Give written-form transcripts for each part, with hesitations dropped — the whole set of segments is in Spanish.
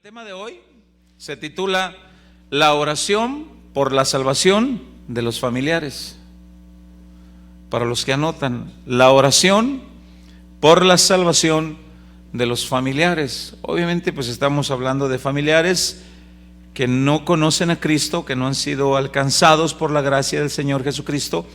tema de hoy se titula La oración por la salvación de los familiares. Para los que anotan, la oración por la salvación de los familiares. Obviamente pues estamos hablando de familiares que no conocen a Cristo, que no han sido alcanzados por la gracia del Señor Jesucristo.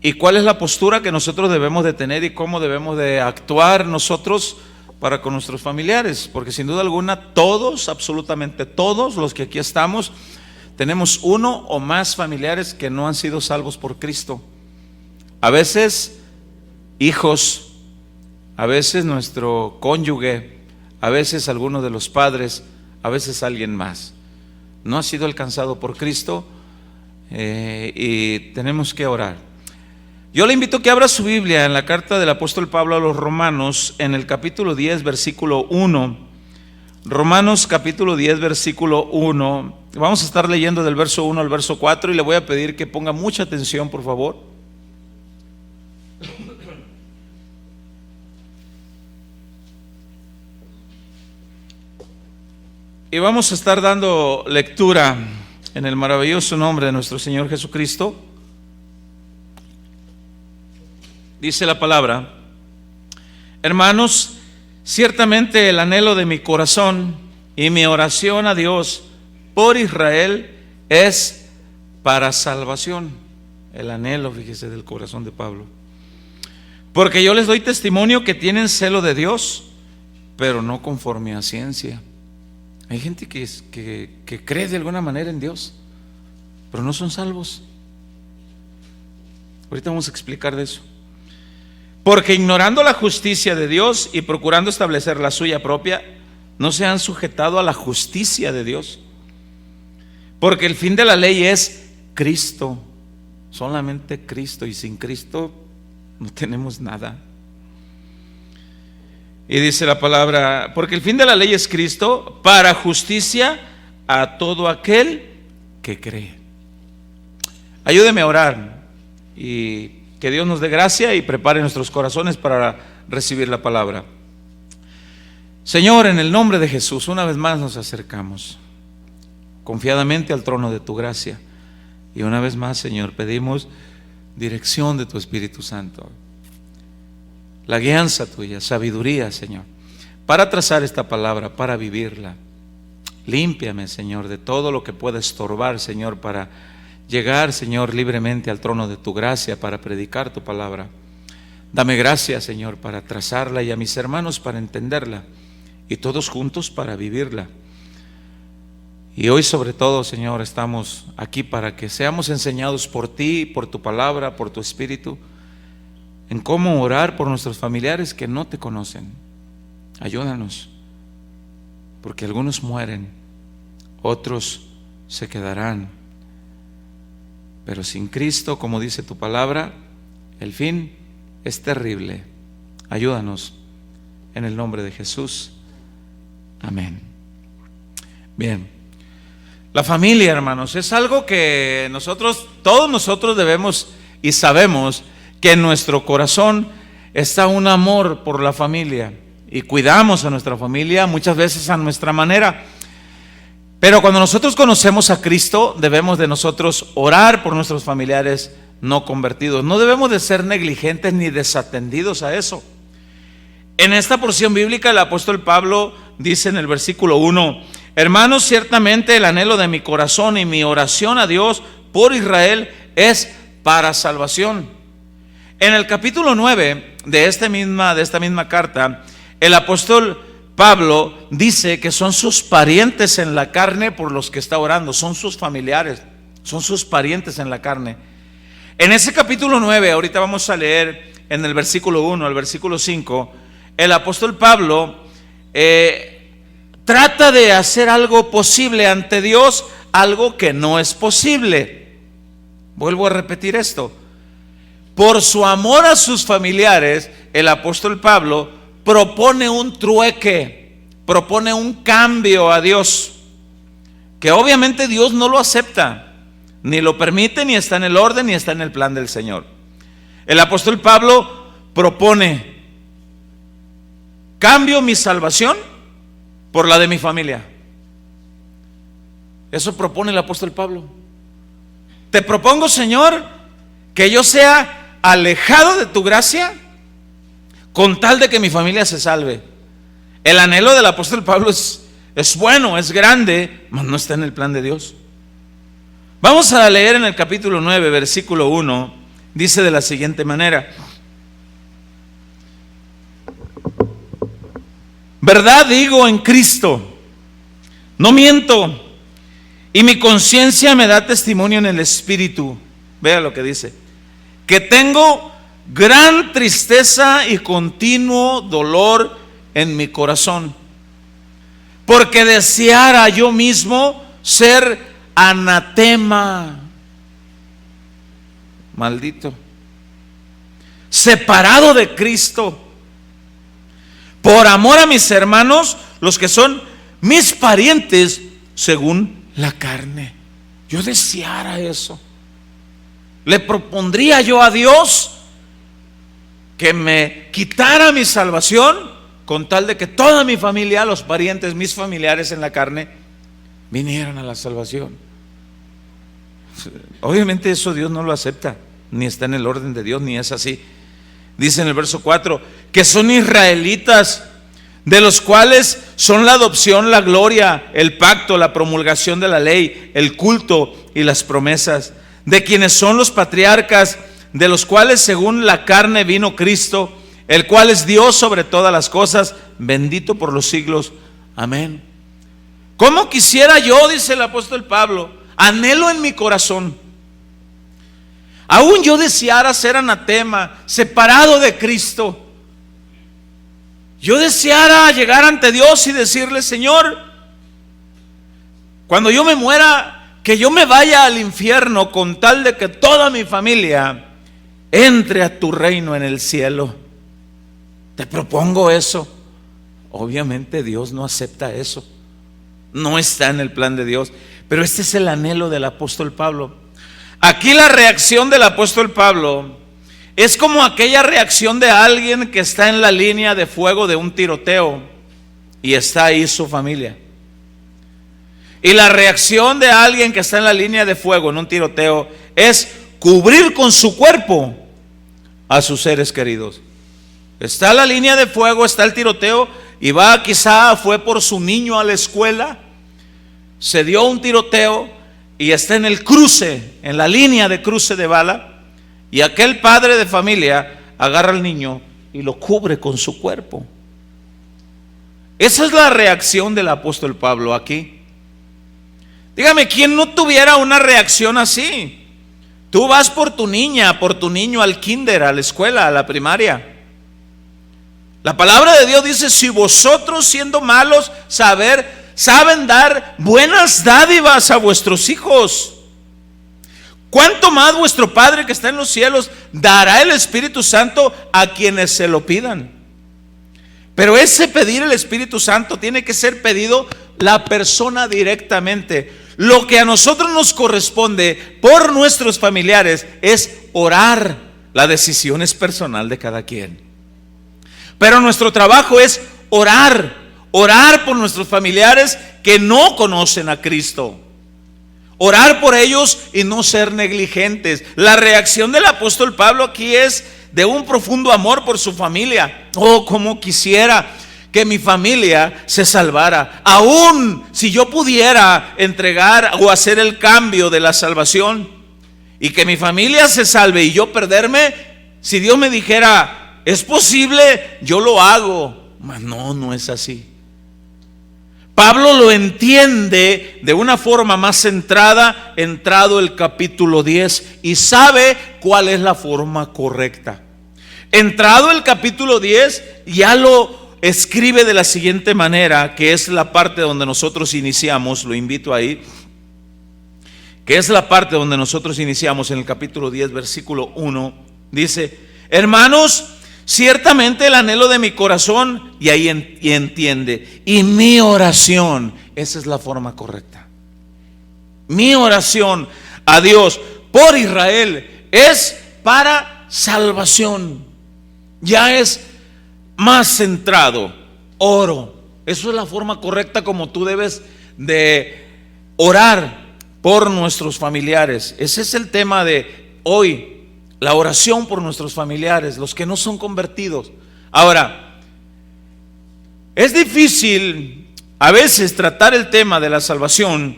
¿Y cuál es la postura que nosotros debemos de tener y cómo debemos de actuar nosotros para con nuestros familiares? Porque sin duda alguna todos, absolutamente todos los que aquí estamos, tenemos uno o más familiares que no han sido salvos por Cristo. A veces hijos, a veces nuestro cónyuge, a veces alguno de los padres, a veces alguien más no ha sido alcanzado por Cristo, y tenemos que orar. Yo le invito a que abra su Biblia en la carta del apóstol Pablo a los Romanos, en el capítulo 10, versículo 1. Romanos capítulo 10, versículo 1. Vamos a estar leyendo del verso 1 al verso 4 y le voy a pedir que ponga mucha atención, por favor. Y vamos a estar dando lectura en el maravilloso nombre de nuestro Señor Jesucristo. Dice la palabra: hermanos, ciertamente el anhelo de mi corazón y mi oración a Dios por Israel es para salvación. El anhelo, fíjese, del corazón de Pablo. Porque yo les doy testimonio que tienen celo de Dios, pero no conforme a ciencia. Hay gente que cree de alguna manera en Dios, pero no son salvos. Ahorita vamos a explicar de eso. Porque ignorando la justicia de Dios y procurando establecer la suya propia, no se han sujetado a la justicia de Dios. Porque el fin de la ley es Cristo, solamente Cristo, y sin Cristo no tenemos nada. Y dice la palabra: porque el fin de la ley es Cristo, para justicia a todo aquel que cree. Ayúdeme a orar y que Dios nos dé gracia y prepare nuestros corazones para recibir la palabra. Señor, en el nombre de Jesús, una vez más nos acercamos confiadamente al trono de tu gracia. Y una vez más, Señor, pedimos dirección de tu Espíritu Santo, la guianza tuya, sabiduría, Señor, para trazar esta palabra, para vivirla. Límpiame, Señor, de todo lo que pueda estorbar, Señor, para llegar, Señor, libremente al trono de tu gracia para predicar tu palabra. Dame gracia, Señor, para trazarla, y a mis hermanos para entenderla, y todos juntos para vivirla. Y hoy sobre todo, Señor, estamos aquí para que seamos enseñados por ti, por tu palabra, por tu Espíritu, en cómo orar por nuestros familiares que no te conocen. Ayúdanos, porque algunos mueren, otros se quedarán. Pero sin Cristo, como dice tu palabra, el fin es terrible. Ayúdanos en el nombre de Jesús. Amén. Bien, la familia, hermanos, es algo que todos nosotros debemos y sabemos que en nuestro corazón está un amor por la familia y cuidamos a nuestra familia muchas veces a nuestra manera. Pero cuando nosotros conocemos a Cristo, debemos de nosotros orar por nuestros familiares no convertidos. No debemos de ser negligentes ni desatendidos a eso. En esta porción bíblica el apóstol Pablo dice en el versículo 1: hermanos, ciertamente el anhelo de mi corazón y mi oración a Dios por Israel es para salvación. En el capítulo 9 de esta misma carta, el apóstol Pablo dice que son sus parientes en la carne por los que está orando, son sus familiares, son sus parientes en la carne. En ese capítulo 9, ahorita vamos a leer en el versículo 1 al versículo 5, el apóstol Pablo trata de hacer algo posible ante Dios, algo que no es posible. Vuelvo a repetir esto: por su amor a sus familiares, el apóstol Pablo propone un trueque, propone un cambio a Dios, que obviamente Dios no lo acepta, ni lo permite, ni está en el orden, ni está en el plan del Señor. El apóstol Pablo propone: cambio mi salvación por la de mi familia. Eso propone el apóstol Pablo. Te propongo, Señor, que yo sea alejado de tu gracia con tal de que mi familia se salve. El anhelo del apóstol Pablo es bueno, es grande, mas no está en el plan de Dios. Vamos a leer en el capítulo 9, versículo 1. Dice de la siguiente manera: verdad digo en Cristo, no miento, y mi conciencia me da testimonio en el Espíritu. Vea lo que dice: que tengo gran tristeza y continuo dolor en mi corazón, porque deseara yo mismo ser anatema, maldito, separado de Cristo, por amor a mis hermanos, los que son mis parientes según la carne. Yo deseara eso. Le propondría yo a Dios que me quitara mi salvación con tal de que toda mi familia, los parientes, mis familiares en la carne, vinieran a la salvación. Obviamente eso Dios no lo acepta, ni está en el orden de Dios, ni es así. Dice en el verso 4 que son israelitas, de los cuales son la adopción, la gloria, el pacto, la promulgación de la ley, el culto y las promesas, de quienes son los patriarcas, de los cuales según la carne vino Cristo, el cual es Dios sobre todas las cosas, bendito por los siglos. Amén. ¿Cómo quisiera yo, dice el apóstol Pablo, anhelo en mi corazón, aún yo deseara ser anatema, separado de Cristo? Yo deseara llegar ante Dios y decirle: Señor, cuando yo me muera, que yo me vaya al infierno con tal de que toda mi familia entre a tu reino en el cielo. Te propongo eso. Obviamente Dios no acepta eso, no está en el plan de Dios, pero este es el anhelo del apóstol Pablo. Aquí la reacción del apóstol Pablo es como aquella reacción de alguien que está en la línea de fuego de un tiroteo y está ahí su familia. Y la reacción de alguien que está en la línea de fuego en un tiroteo es cubrir con su cuerpo a sus seres queridos. Está la línea de fuego, está el tiroteo, y quizá fue por su niño a la escuela, se dio un tiroteo y está en el cruce, en la línea de cruce de bala, y aquel padre de familia agarra al niño y lo cubre con su cuerpo. Esa es la reacción del apóstol Pablo aquí. Dígame, ¿quién no tuviera una reacción así? Tú vas por tu niña, por tu niño al kinder, a la escuela, a la primaria. La palabra de Dios dice: si vosotros siendo malos saben dar buenas dádivas a vuestros hijos, ¿cuánto más vuestro Padre que está en los cielos dará el Espíritu Santo a quienes se lo pidan? Pero ese pedir el Espíritu Santo tiene que ser pedido la persona directamente. Lo que a nosotros nos corresponde por nuestros familiares es orar. La decisión es personal de cada quien. Pero nuestro trabajo es orar por nuestros familiares que no conocen a Cristo. Orar por ellos y no ser negligentes. La reacción del apóstol Pablo aquí es de un profundo amor por su familia. Oh, cómo quisiera que mi familia se salvara. Aún si yo pudiera entregar o hacer el cambio de la salvación y que mi familia se salve y yo perderme, si Dios me dijera: ¿es posible? Yo lo hago. Mas no es así. Pablo lo entiende de una forma más centrada, entrado el capítulo 10, y sabe cuál es la forma correcta. Entrado el capítulo 10, ya lo escribe de la siguiente manera, que es la parte donde nosotros iniciamos. Lo invito ahí, que es la parte donde nosotros iniciamos en el capítulo 10, versículo 1. Dice: hermanos, ciertamente el anhelo de mi corazón, y ahí entiende, y mi oración, esa es la forma correcta. Mi oración a Dios por Israel es para salvación. Ya es más centrado. Oro Eso es la forma correcta como tú debes de orar por nuestros familiares. Ese es el tema de hoy, la oración por nuestros familiares, los que no son convertidos. Ahora, es difícil a veces tratar el tema de la salvación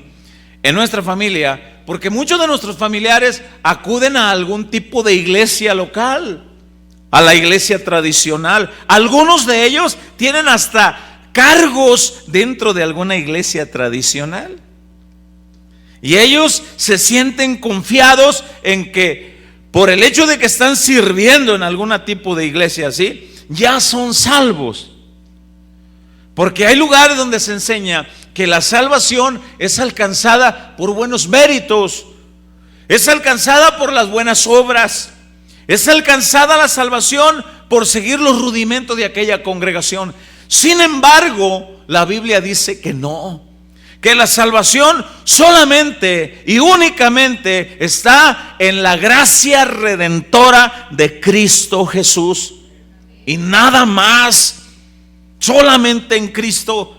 en nuestra familia, porque muchos de nuestros familiares acuden a algún tipo de iglesia local, a la iglesia tradicional. Algunos de ellos tienen hasta cargos dentro de alguna iglesia tradicional. Y ellos se sienten confiados en que por el hecho de que están sirviendo en algún tipo de iglesia así, ya son salvos. Porque hay lugares donde se enseña que la salvación es alcanzada por buenos méritos, es alcanzada por las buenas obras, es alcanzada la salvación por seguir los rudimentos de aquella congregación. Sin embargo, la Biblia dice que no, que la salvación solamente y únicamente está en la gracia redentora de Cristo Jesús y nada más. Solamente en Cristo.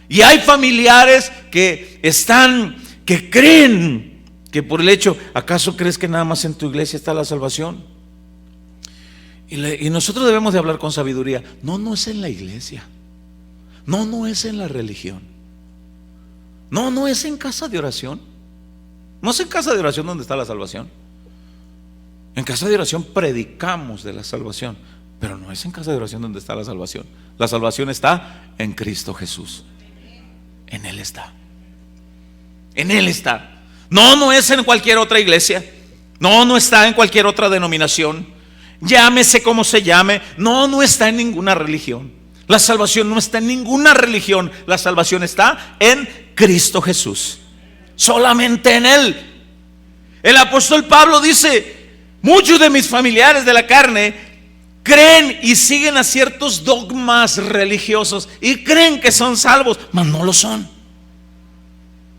Y hay familiares que creen que por el hecho, ¿acaso crees que nada más en tu iglesia está la salvación? Y nosotros debemos de hablar con sabiduría. No es en la iglesia. No es en la religión. No es en casa de oración. No es en casa de oración donde está la salvación. En casa de oración predicamos de la salvación, pero no es en casa de oración donde está la salvación. La salvación está en Cristo Jesús. En Él está. En Él está. No es en cualquier otra iglesia. No está en cualquier otra denominación. Llámese como se llame. No está en ninguna religión. La salvación no está en ninguna religión. La salvación está en Cristo Jesús. Solamente en Él. El apóstol Pablo dice: muchos de mis familiares de la carne creen y siguen a ciertos dogmas religiosos y creen que son salvos, mas no lo son.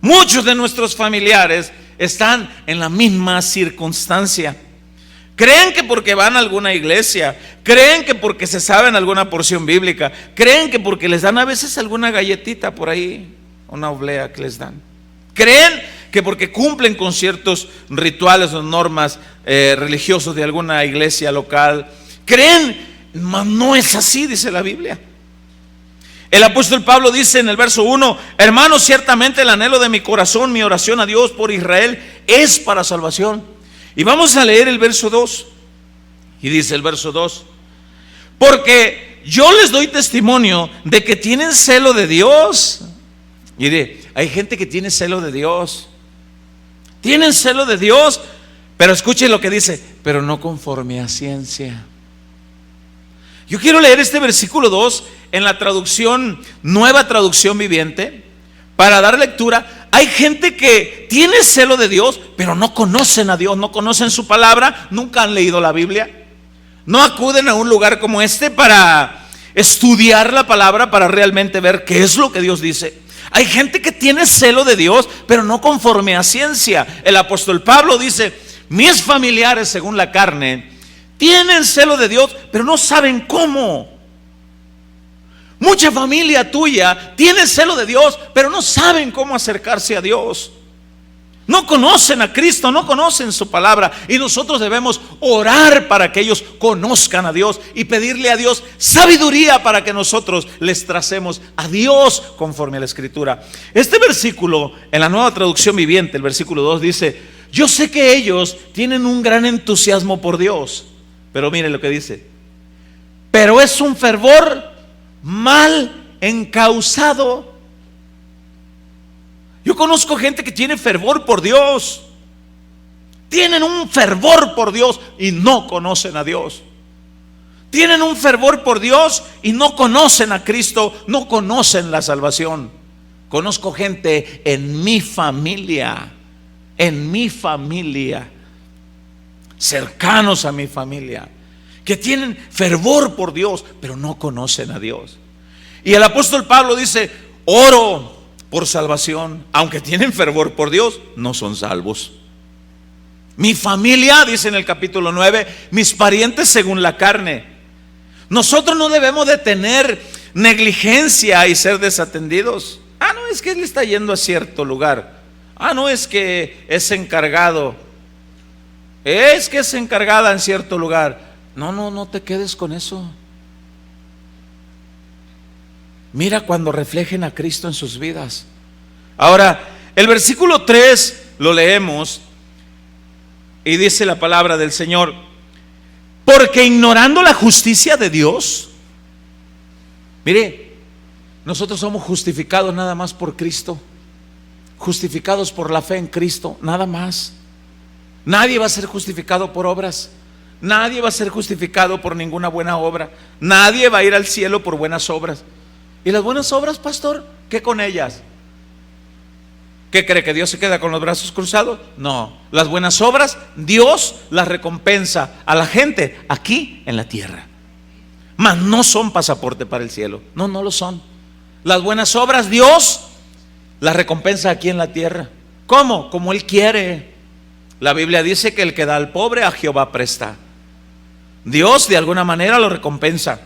Muchos de nuestros familiares están en la misma circunstancia. Creen que porque van a alguna iglesia, creen que porque se saben alguna porción bíblica, creen que porque les dan a veces alguna galletita por ahí, una oblea que les dan, creen que porque cumplen con ciertos rituales o normas religiosos de alguna iglesia local, creen, mas no es así, dice la Biblia. El apóstol Pablo dice en el verso 1: hermanos, ciertamente el anhelo de mi corazón, mi oración a Dios por Israel es para salvación. Y vamos a leer el verso 2. Y dice el verso 2: porque yo les doy testimonio de que tienen celo de Dios. Y hay gente que tiene celo de Dios. Tienen celo de Dios, pero escuchen lo que dice: pero no conforme a ciencia. Yo quiero leer este versículo 2 en la traducción, Nueva Traducción Viviente, para dar lectura. Hay gente que tiene celo de Dios, pero no conocen a Dios, no conocen su palabra, nunca han leído la Biblia, no acuden a un lugar como este para estudiar la palabra, para realmente ver qué es lo que Dios dice. Hay gente que tiene celo de Dios, pero no conforme a ciencia. El apóstol Pablo dice: mis familiares según la carne tienen celo de Dios, pero no saben cómo. Mucha familia tuya tiene celo de Dios, pero no saben cómo acercarse a Dios. No conocen a Cristo, no conocen su palabra. Y nosotros debemos orar para que ellos conozcan a Dios y pedirle a Dios sabiduría para que nosotros les tracemos a Dios conforme a la Escritura. Este versículo en la Nueva Traducción Viviente, el versículo 2 dice: yo sé que ellos tienen un gran entusiasmo por Dios. Pero mire lo que dice: pero es un fervor mal encausado. Yo conozco gente que tiene fervor por Dios, tienen un fervor por Dios y no conocen a Dios. Tienen un fervor por Dios y no conocen a Cristo, no conocen la salvación. Conozco gente en mi familia, cercanos a mi familia, que tienen fervor por Dios, pero no conocen a Dios. Y el apóstol Pablo dice: oro por salvación, aunque tienen fervor por Dios, no son salvos. Mi familia, dice en el capítulo 9, mis parientes según la carne. Nosotros no debemos de tener negligencia y ser desatendidos. No, es que él está yendo a cierto lugar. No, es que es encargado. Es que es encargada en cierto lugar. No te quedes con eso. Mira cuando reflejen a Cristo en sus vidas. Ahora, el versículo 3 lo leemos y dice la palabra del Señor: porque ignorando la justicia de Dios. Mire, nosotros somos justificados nada más por Cristo, justificados por la fe en Cristo, nada más. Nadie va a ser justificado por obras. Nadie va a ser justificado por ninguna buena obra. Nadie va a ir al cielo por buenas obras. ¿Y las buenas obras, pastor? ¿Qué con ellas? ¿Qué cree? ¿Que Dios se queda con los brazos cruzados? No, las buenas obras Dios las recompensa a la gente aquí en la tierra, mas no son pasaporte para el cielo. No lo son. Las buenas obras Dios las recompensa aquí en la tierra. ¿Cómo? Como Él quiere. La Biblia dice que el que da al pobre a Jehová presta. Dios de alguna manera lo recompensa,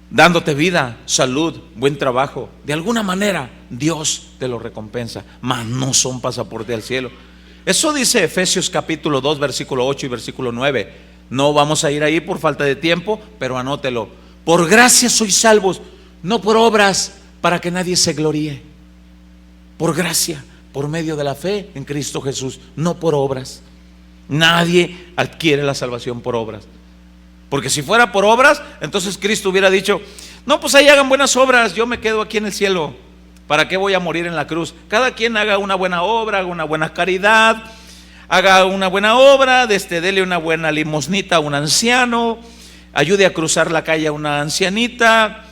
dándote vida, salud, buen trabajo. De alguna manera Dios te lo recompensa, mas no son pasaporte al cielo. Eso dice Efesios capítulo 2 versículo 8 y versículo 9. No vamos a ir ahí por falta de tiempo, pero anótelo. Por gracia sois salvos, no por obras, para que nadie se gloríe. Por gracia, por medio de la fe en Cristo Jesús, no por obras. Nadie adquiere la salvación por obras. Porque si fuera por obras, entonces Cristo hubiera dicho: no, pues ahí hagan buenas obras, yo me quedo aquí en el cielo. ¿Para qué voy a morir en la cruz? Cada quien haga una buena obra, haga una buena caridad, haga una buena obra, dele una buena limosnita a un anciano, ayude a cruzar la calle a una ancianita,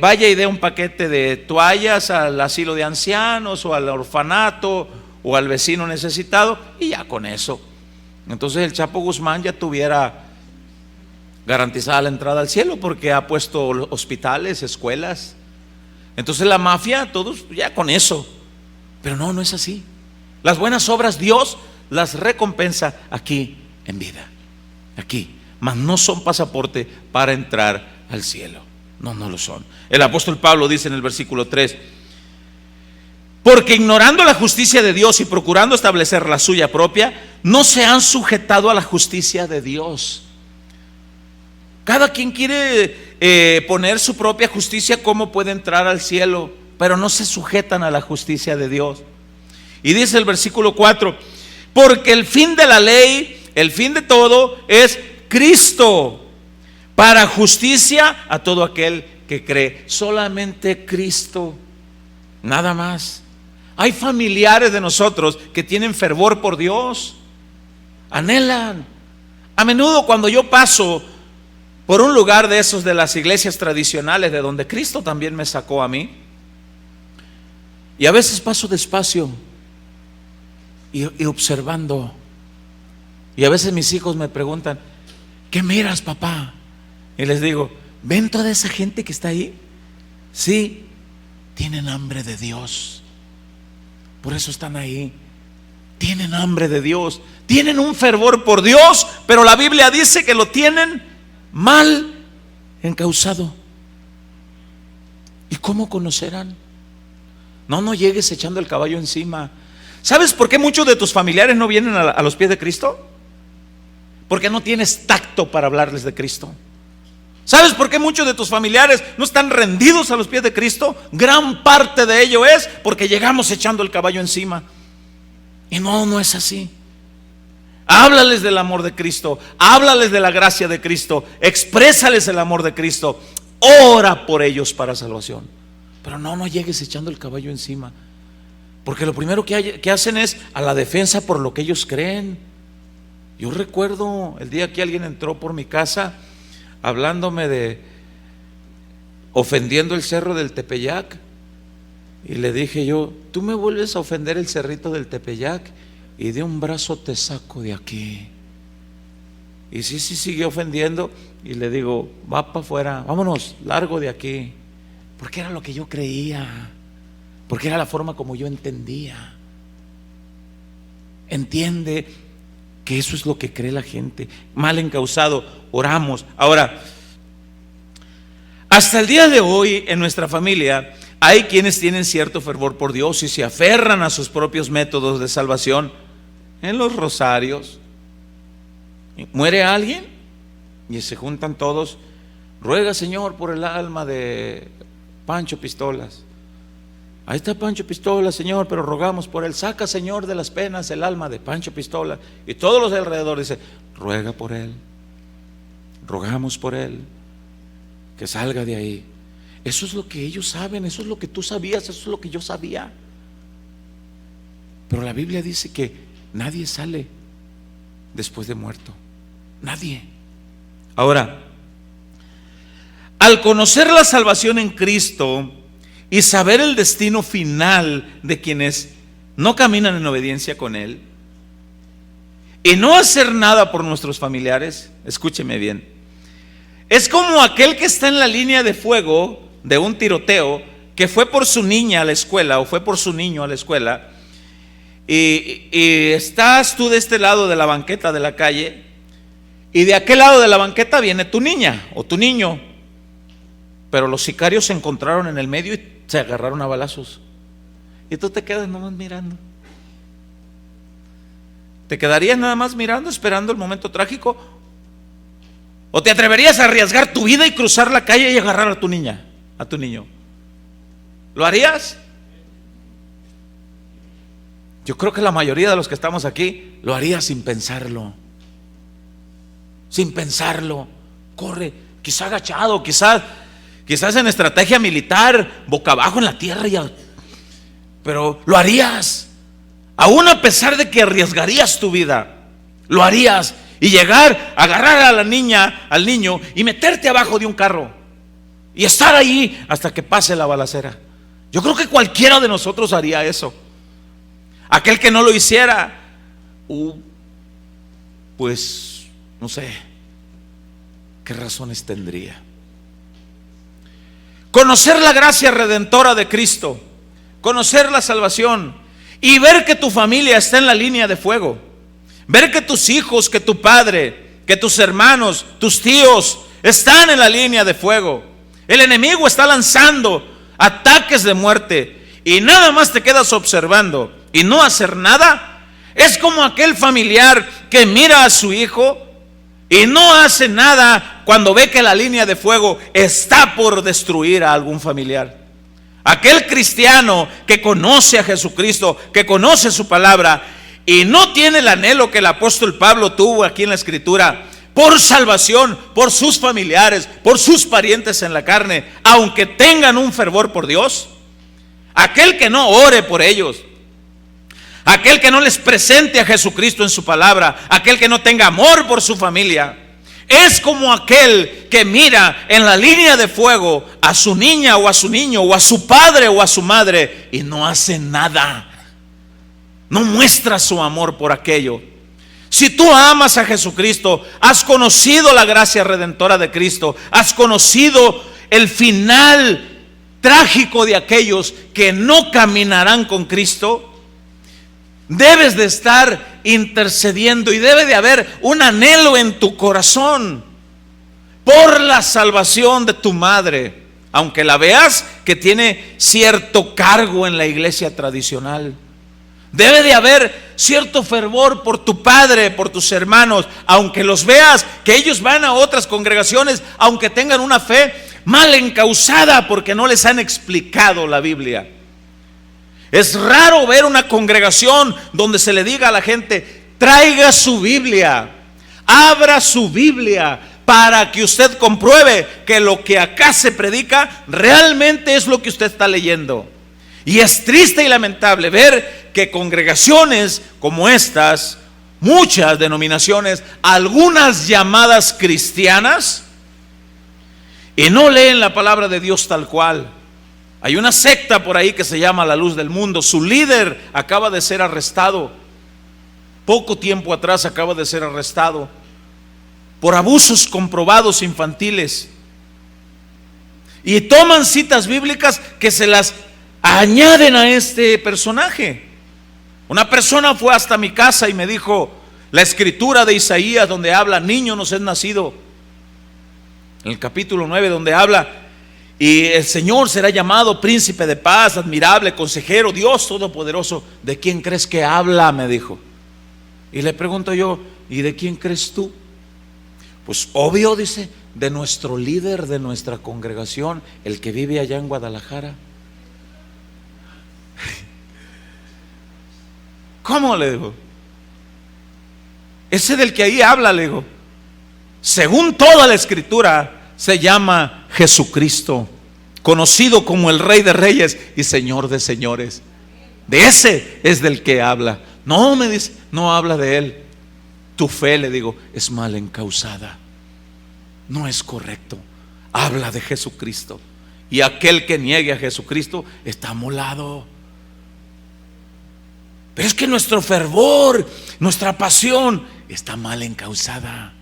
vaya y dé un paquete de toallas al asilo de ancianos o al orfanato o al vecino necesitado, y ya con eso. Entonces el Chapo Guzmán ya tuviera garantizada la entrada al cielo, porque ha puesto hospitales, escuelas. Entonces la mafia, todos ya con eso. Pero no es así. Las buenas obras Dios las recompensa aquí en vida, aquí, mas no son pasaporte para entrar al cielo. No lo son. El apóstol Pablo dice en el versículo 3: porque ignorando la justicia de Dios y procurando establecer la suya propia, no se han sujetado a la justicia de Dios. Cada quien quiere poner su propia justicia, cómo puede entrar al cielo, pero no se sujetan a la justicia de Dios. Y dice el versículo 4: porque el fin de la ley, el fin de todo, es Cristo, para justicia a todo aquel que cree. Solamente Cristo, nada más. Hay familiares de nosotros que tienen fervor por Dios, anhelan. A menudo cuando yo paso por un lugar de esos de las iglesias tradicionales, de donde Cristo también me sacó a mí, y a veces paso despacio y observando, y a veces mis hijos me preguntan: ¿qué miras, papá? Y les digo: ¿ven toda esa gente que está ahí? Sí, tienen hambre de Dios, por eso están ahí. Tienen hambre de Dios, tienen un fervor por Dios, pero la Biblia dice que lo tienen mal encausado. ¿Y cómo conocerán? No llegues echando el caballo encima. ¿Sabes por qué muchos de tus familiares no vienen a los pies de Cristo? Porque no tienes tacto para hablarles de Cristo. ¿Sabes por qué muchos de tus familiares no están rendidos a los pies de Cristo? Gran parte de ello es porque llegamos echando el caballo encima. Y no es así. Háblales del amor de Cristo, háblales de la gracia de Cristo, exprésales el amor de Cristo, ora por ellos para salvación. Pero no llegues echando el caballo encima, porque lo primero que hacen es a la defensa por lo que ellos creen. Yo recuerdo el día que alguien entró por mi casa hablándome ofendiendo el cerro del Tepeyac, y le dije yo: tú me vuelves a ofender el cerrito del Tepeyac y de un brazo te saco de aquí. Y sí, siguió ofendiendo, y le digo: va para afuera, vámonos, largo de aquí. Porque era lo que yo creía, porque era la forma como yo entendía. Entiende que eso es lo que cree la gente. Mal encausado, oramos. Ahora, Hasta el día de hoy en nuestra familia hay quienes tienen cierto fervor por Dios y se aferran a sus propios métodos de salvación en los rosarios. Muere alguien y se juntan todos: ruega, Señor, por el alma de Pancho Pistolas. Ahí está Pancho Pistolas, Señor, pero rogamos por él. Saca, Señor, de las penas el alma de Pancho Pistolas. Y todos los de alrededor dicen: ruega por él, rogamos por él, que salga de ahí. Eso es lo que ellos saben, eso es lo que tú sabías, eso es lo que yo sabía. Pero la Biblia dice que nadie sale después de muerto. Nadie. Ahora, al conocer la salvación en Cristo y saber el destino final de quienes no caminan en obediencia con Él, y no hacer nada por nuestros familiares, escúcheme bien, es como aquel que está en la línea de fuego de un tiroteo, que fue por su niña a la escuela o fue por su niño a la escuela, y estás tú de este lado de la banqueta de la calle, y de aquel lado de la banqueta viene tu niña o tu niño, pero los sicarios se encontraron en el medio y se agarraron a balazos, y tú te quedas nada más mirando. ¿Te quedarías nada más mirando, esperando el momento trágico? ¿O te atreverías a arriesgar tu vida y cruzar la calle y agarrar a tu niña, a tu niño? ¿Lo harías? Yo creo que la mayoría de los que estamos aquí lo haría sin pensarlo. Sin pensarlo. Corre, quizá agachado, quizás en estrategia militar, boca abajo en la tierra, pero lo harías. Aún a pesar de que arriesgarías tu vida, lo harías. Y llegar, agarrar a la niña, al niño, y meterte abajo de un carro y estar ahí hasta que pase la balacera. Yo creo que cualquiera de nosotros haría eso. Aquel que no lo hiciera, pues no sé qué razones tendría. Conocer la gracia redentora de Cristo, conocer la salvación y ver que tu familia está en la línea de fuego. Ver que tus hijos, que tu padre, que tus hermanos, tus tíos están en la línea de fuego. El enemigo está lanzando ataques de muerte y nada más te quedas observando y no hacer nada. Es como aquel familiar que mira a su hijo y no hace nada cuando ve que la línea de fuego está por destruir a algún familiar. Aquel cristiano que conoce a Jesucristo, que conoce su palabra y no tiene el anhelo que el apóstol Pablo tuvo aquí en la Escritura por salvación, por sus familiares, por sus parientes en la carne, aunque tengan un fervor por Dios. Aquel que no ore por ellos, aquel que no les presente a Jesucristo en su palabra, aquel que no tenga amor por su familia, es como aquel que mira en la línea de fuego a su niña o a su niño o a su padre o a su madre y no hace nada. No muestra su amor por aquello. Si tú amas a Jesucristo, has conocido la gracia redentora de Cristo, has conocido el final trágico de aquellos que no caminarán con Cristo, debes de estar intercediendo y debe de haber un anhelo en tu corazón por la salvación de tu madre, aunque la veas que tiene cierto cargo en la iglesia tradicional. Debe de haber cierto fervor por tu padre, por tus hermanos, aunque los veas que ellos van a otras congregaciones, aunque tengan una fe mal encausada porque no les han explicado la Biblia. Es raro ver una congregación donde se le diga a la gente: traiga su Biblia, abra su Biblia para que usted compruebe que lo que acá se predica realmente es lo que usted está leyendo. Y es triste y lamentable ver que congregaciones como estas, muchas denominaciones, algunas llamadas cristianas, y no leen la palabra de Dios tal cual. Hay una secta por ahí que se llama La Luz del Mundo. Su líder acaba de ser arrestado. Poco tiempo atrás acaba de ser arrestado por abusos comprobados infantiles. Y toman citas bíblicas que se las añaden a este personaje. Una persona fue hasta mi casa y me dijo la escritura de Isaías, donde habla: niño nos es nacido, en el capítulo 9, donde habla Y el Señor será llamado príncipe de paz, admirable, consejero, Dios todopoderoso. ¿De quién crees que habla?, me dijo. Y le pregunto yo, ¿y de quién crees tú? Pues obvio, dice, de nuestro líder de nuestra congregación, el que vive allá en Guadalajara. ¿Cómo?, le digo. Ese del que ahí habla, le digo, según toda la escritura, se llama Jesucristo, conocido como el Rey de Reyes y Señor de Señores. De ese es del que habla. No, me dice, no habla de él. Tu fe, le digo, es mal encausada. No es correcto. Habla de Jesucristo. Y aquel que niegue a Jesucristo está amolado. Pero es que nuestro fervor, nuestra pasión está mal encausada.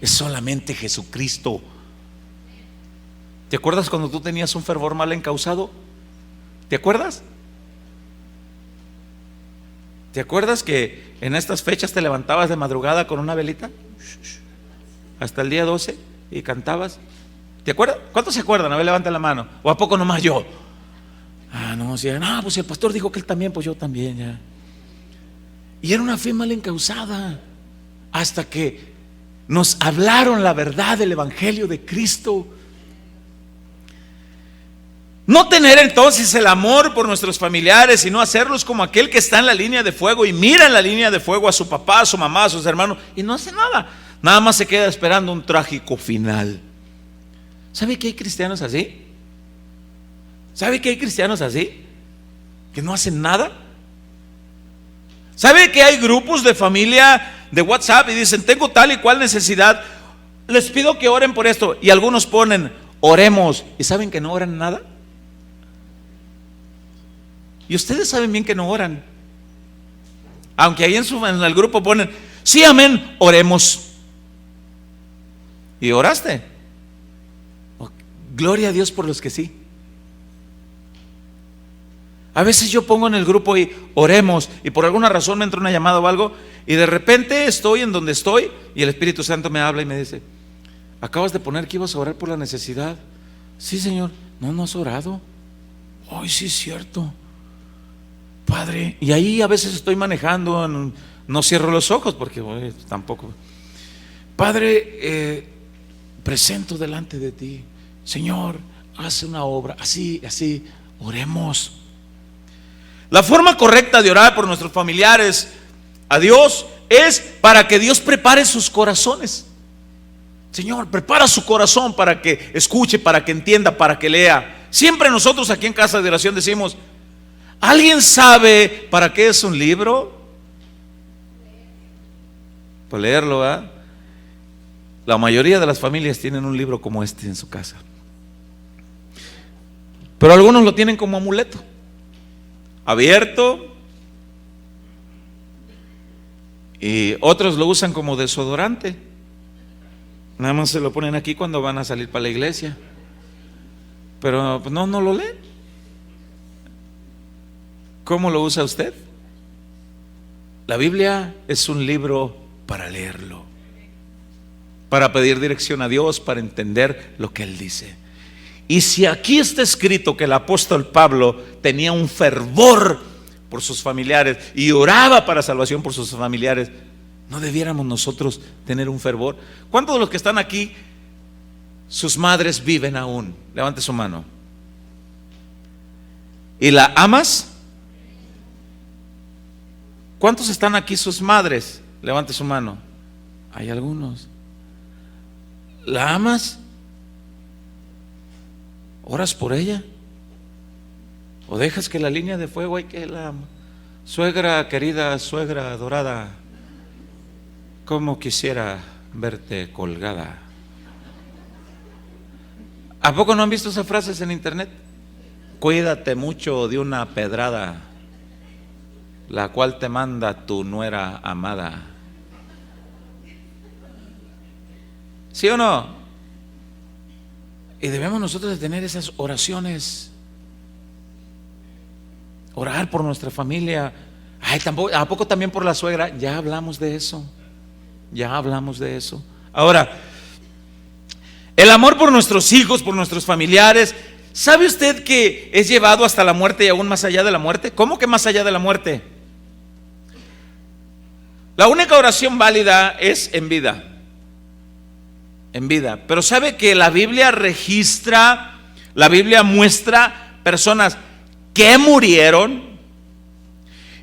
Es solamente Jesucristo. ¿Te acuerdas cuando tú tenías un fervor mal encausado? ¿Te acuerdas? ¿Te acuerdas que en estas fechas te levantabas de madrugada con una velita hasta el día 12 y cantabas? ¿Te acuerdas? ¿Cuántos se acuerdan? A ver, levanten la mano. ¿O a poco nomás yo? No, si pues el pastor dijo que él también, pues yo también ya. Y era una fe mal encausada, hasta que nos hablaron la verdad del Evangelio de Cristo. No tener entonces el amor por nuestros familiares, sino hacerlos como aquel que está en la línea de fuego y mira en la línea de fuego a su papá, a su mamá, a sus hermanos, y no hace nada. Nada más se queda esperando un trágico final. ¿Sabe que hay cristianos así? ¿Sabe que hay cristianos así? Que no hacen nada. ¿Sabe que hay grupos de familia de WhatsApp y dicen, tengo tal y cual necesidad, les pido que oren por esto? Y algunos ponen, oremos, y ¿saben que no oran nada? Y ustedes saben bien que no oran, aunque ahí en el grupo ponen, sí, amén, oremos. ¿Y oraste? Oh, gloria a Dios por los que sí. A veces yo pongo en el grupo y oremos, y por alguna razón me entra una llamada o algo, y de repente estoy en donde estoy y el Espíritu Santo me habla y me dice, acabas de poner que ibas a orar por la necesidad. Sí, Señor. No has orado. Ay, sí, es cierto, Padre. Y ahí a veces estoy manejando, no cierro los ojos porque tampoco. Padre, presento delante de ti, Señor, haz una obra, así, oremos. La forma correcta de orar por nuestros familiares a Dios es para que Dios prepare sus corazones. Señor, prepara su corazón para que escuche, para que entienda, para que lea. Siempre nosotros aquí en Casa de Oración decimos, ¿alguien sabe para qué es un libro? Para leerlo, ¿verdad? La mayoría de las familias tienen un libro como este en su casa, pero algunos lo tienen como amuleto, abierto, y otros lo usan como desodorante. Nada más se lo ponen aquí cuando van a salir para la iglesia, pero no lo leen. ¿Cómo lo usa usted? La Biblia es un libro para leerlo, para pedir dirección a Dios, para entender lo que Él dice. Y si aquí está escrito que el apóstol Pablo tenía un fervor por sus familiares y oraba para salvación por sus familiares, ¿no debiéramos nosotros tener un fervor? ¿Cuántos de los que están aquí, sus madres viven aún? Levante su mano. ¿Y la amas? ¿Cuántos están aquí sus madres? Levante su mano. Hay algunos. ¿La amas? ¿Oras por ella? ¿O dejas que la línea de fuego hay que la ama? Suegra querida, suegra adorada, cómo quisiera verte colgada. ¿A poco no han visto esas frases en internet? Cuídate mucho de una pedrada, la cual te manda tu nuera amada. ¿Sí o no? Y debemos nosotros de tener esas oraciones. Orar por nuestra familia. ¿A poco también por la suegra? Ya hablamos de eso. Ahora, El amor por nuestros hijos, por nuestros familiares. ¿Sabe usted que es llevado hasta la muerte y aún más allá de la muerte? ¿Cómo que más allá de la muerte? La única oración válida es en vida. En vida. Pero ¿sabe que la Biblia registra, la Biblia muestra personas que murieron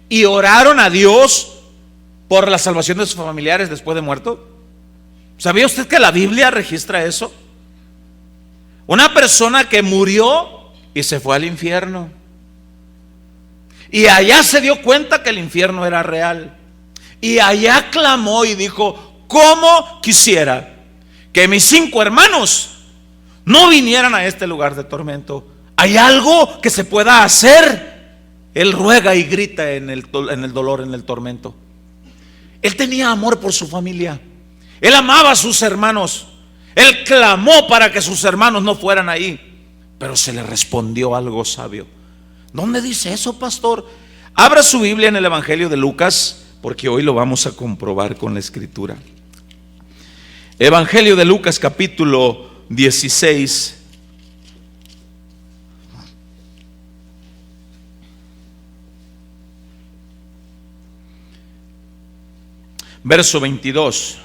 y oraron a Dios por la salvación de sus familiares después de muerto? ¿Sabía usted que la Biblia registra eso? Una persona que murió y se fue al infierno. Y allá se dio cuenta que el infierno era real. Y allá clamó y dijo: ¿cómo quisiera que mis 5 hermanos no vinieran a este lugar de tormento? ¿Hay algo que se pueda hacer? Él ruega y grita en el dolor, en el tormento. Él tenía amor por su familia. Él amaba a sus hermanos. Él clamó para que sus hermanos no fueran ahí, pero se le respondió algo sabio. ¿Dónde dice eso, pastor? Abra su Biblia en el Evangelio de Lucas, porque hoy lo vamos a comprobar con la Escritura. Evangelio de Lucas, capítulo 16. Verso 22.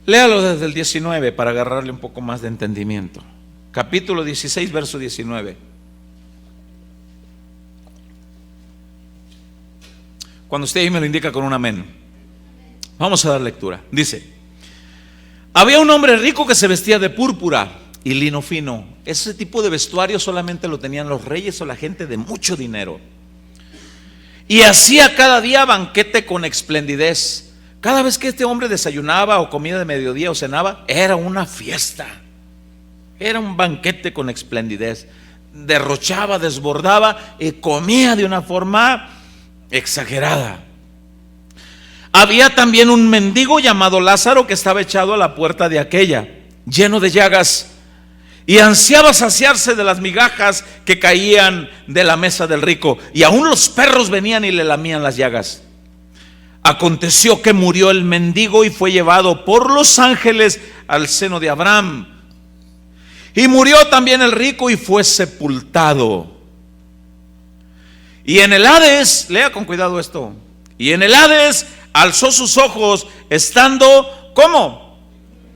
Léalo desde el 19 para agarrarle un poco más de entendimiento. Capítulo 16, verso 19. Cuando usted ahí me lo indica con un amén. Vamos a dar lectura. Dice: había un hombre rico que se vestía de púrpura y lino fino. Ese tipo de vestuario solamente lo tenían los reyes o la gente de mucho dinero. Y hacía cada día banquete con esplendidez. Cada vez que este hombre desayunaba o comía de mediodía o cenaba, era una fiesta. Era un banquete con esplendidez. Derrochaba, desbordaba y comía de una forma exagerada. Había también un mendigo llamado Lázaro que estaba echado a la puerta de aquella, lleno de llagas, y ansiaba saciarse de las migajas que caían de la mesa del rico, y aún los perros venían y le lamían las llagas. Aconteció que murió el mendigo y fue llevado por los ángeles al seno de Abraham. Y murió también el rico y fue sepultado. Y en el Hades, lea con cuidado esto, y en el Hades alzó sus ojos estando, ¿cómo?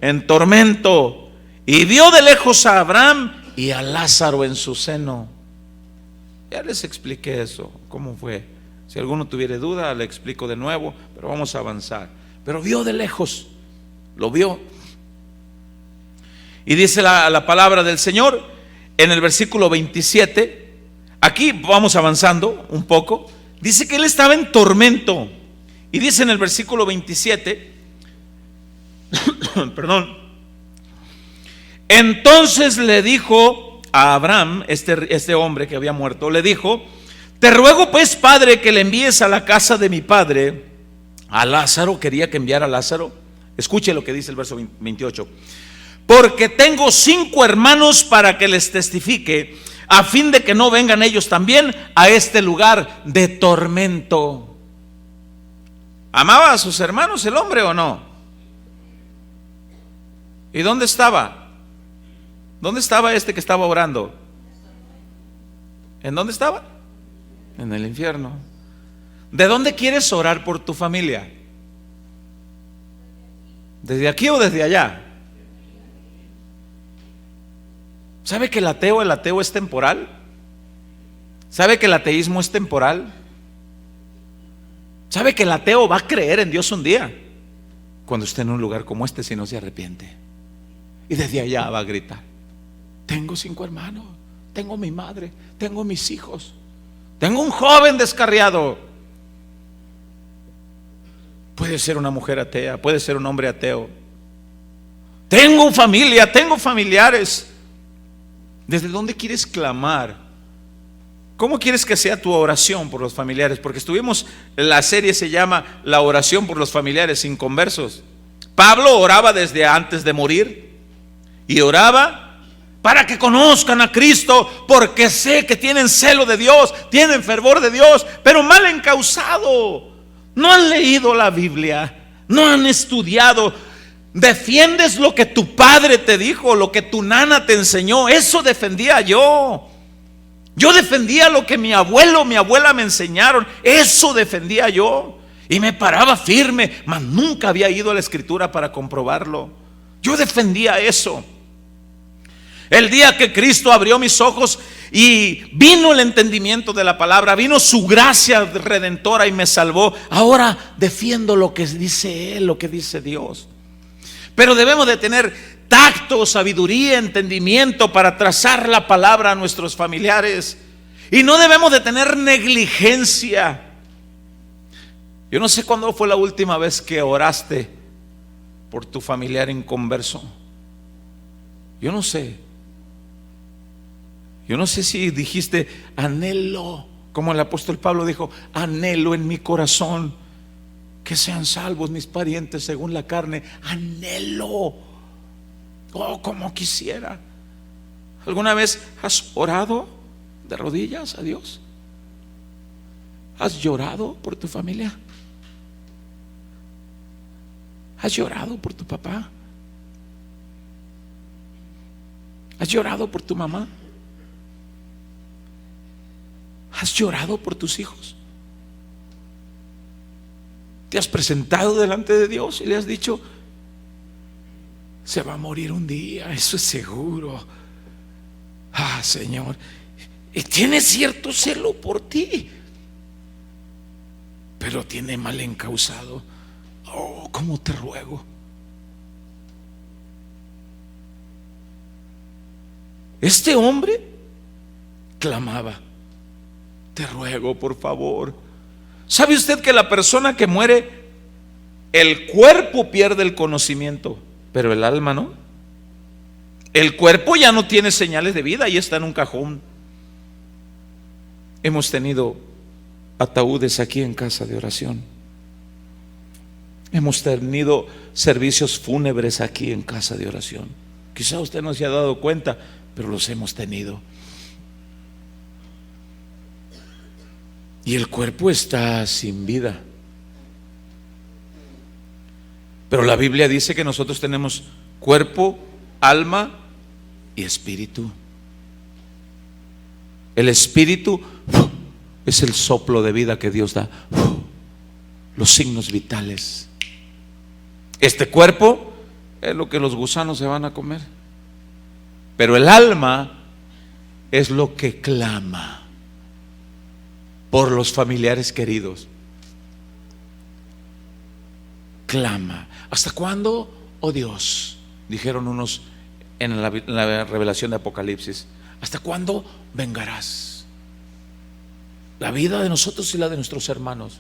En tormento, y vio de lejos a Abraham y a Lázaro en su seno. Ya les expliqué eso, cómo fue. Si alguno tuviera duda, le explico de nuevo, pero vamos a avanzar. Pero vio de lejos, lo vio. Y dice la palabra del Señor en el versículo 27. Aquí vamos avanzando un poco. Dice que él estaba en tormento. Y dice en el versículo 27, perdón. Entonces le dijo a Abraham, este hombre que había muerto, le dijo: te ruego pues, Padre, que le envíes a la casa de mi padre a Lázaro. Quería que enviara a Lázaro. Escuche lo que dice el verso 28. Porque tengo 5 hermanos para que les testifique, a fin de que no vengan ellos también a este lugar de tormento. ¿Amaba a sus hermanos el hombre o no? ¿Y dónde estaba? ¿Dónde estaba este que estaba orando? ¿En dónde estaba? En el infierno. ¿De dónde quieres orar por tu familia? ¿Desde aquí o desde allá? ¿Sabe que el ateo es temporal? ¿Sabe que el ateísmo es temporal? ¿Sabe que el ateo va a creer en Dios un día? Cuando esté en un lugar como este, si no se arrepiente. Y desde allá va a gritar: tengo 5 hermanos, tengo mi madre, tengo mis hijos, tengo un joven descarriado. Puede ser una mujer atea, puede ser un hombre ateo. Tengo familia, tengo familiares. ¿Desde dónde quieres clamar? ¿Cómo quieres que sea tu oración por los familiares? Porque estuvimos, la serie se llama La oración por los familiares inconversos. Pablo oraba desde antes de morir y oraba para que conozcan a Cristo, porque sé que tienen celo de Dios, tienen fervor de Dios, pero mal encausado. No han leído la Biblia, no han estudiado. Defiendes lo que tu padre te dijo, lo que tu nana te enseñó. Eso defendía yo. Yo defendía lo que mi abuelo, mi abuela me enseñaron. Eso defendía yo. Y me paraba firme, mas nunca había ido a la escritura para comprobarlo. Yo defendía eso. El día que Cristo abrió mis ojos y vino el entendimiento de la palabra, vino su gracia redentora y me salvó, ahora defiendo lo que dice Él, lo que dice Dios. Pero debemos de tener tacto, sabiduría, entendimiento para trazar la palabra a nuestros familiares. Y no debemos de tener negligencia. Yo no sé cuándo fue la última vez que oraste por tu familiar inconverso. Yo no sé. Yo no sé si dijiste anhelo, como el apóstol Pablo dijo, anhelo en mi corazón que sean salvos mis parientes según la carne. Anhelo. Oh, como quisiera. ¿Alguna vez has orado de rodillas a Dios? ¿Has llorado por tu familia? ¿Has llorado por tu papá? ¿Has llorado por tu mamá? ¿Has llorado por tus hijos? ¿Te has presentado delante de Dios y le has dicho: se va a morir un día, eso es seguro? Ah, Señor, tiene cierto celo por ti, pero tiene mal encausado. Oh, cómo te ruego. Este hombre clamaba: te ruego, por favor. ¿Sabe usted que la persona que muere, el cuerpo pierde el conocimiento, pero el alma no? El cuerpo ya no tiene señales de vida y está en un cajón. Hemos tenido ataúdes aquí en casa de oración. Hemos tenido servicios fúnebres aquí en casa de oración. Quizá usted no se ha dado cuenta, pero los hemos tenido. Y el cuerpo está sin vida. Pero la Biblia dice que nosotros tenemos cuerpo, alma y espíritu. El espíritu es el soplo de vida que Dios da, los signos vitales. Este cuerpo es lo que los gusanos se van a comer, pero el alma es lo que clama por los familiares queridos. Clama. ¿Hasta cuándo, oh Dios? Dijeron unos en la revelación de Apocalipsis. ¿Hasta cuándo vengarás la vida de nosotros y la de nuestros hermanos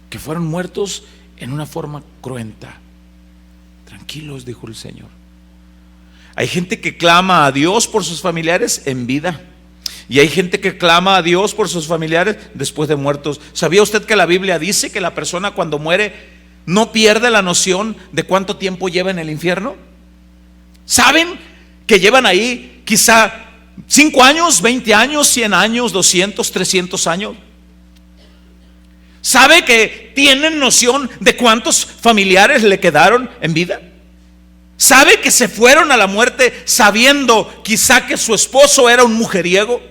que fueron muertos en una forma cruenta? Tranquilos, dijo el Señor. Hay gente que clama a Dios por sus familiares en vida, y hay gente que clama a Dios por sus familiares después de muertos. ¿Sabía usted que la Biblia dice que la persona cuando muere no pierde la noción de cuánto tiempo lleva en el infierno? ¿Saben que llevan ahí quizá 5 años, 20 años, 100 años, 200, 300 años? ¿Sabe que tienen noción de cuántos familiares le quedaron en vida? ¿Sabe que se fueron a la muerte sabiendo quizá que su esposo era un mujeriego?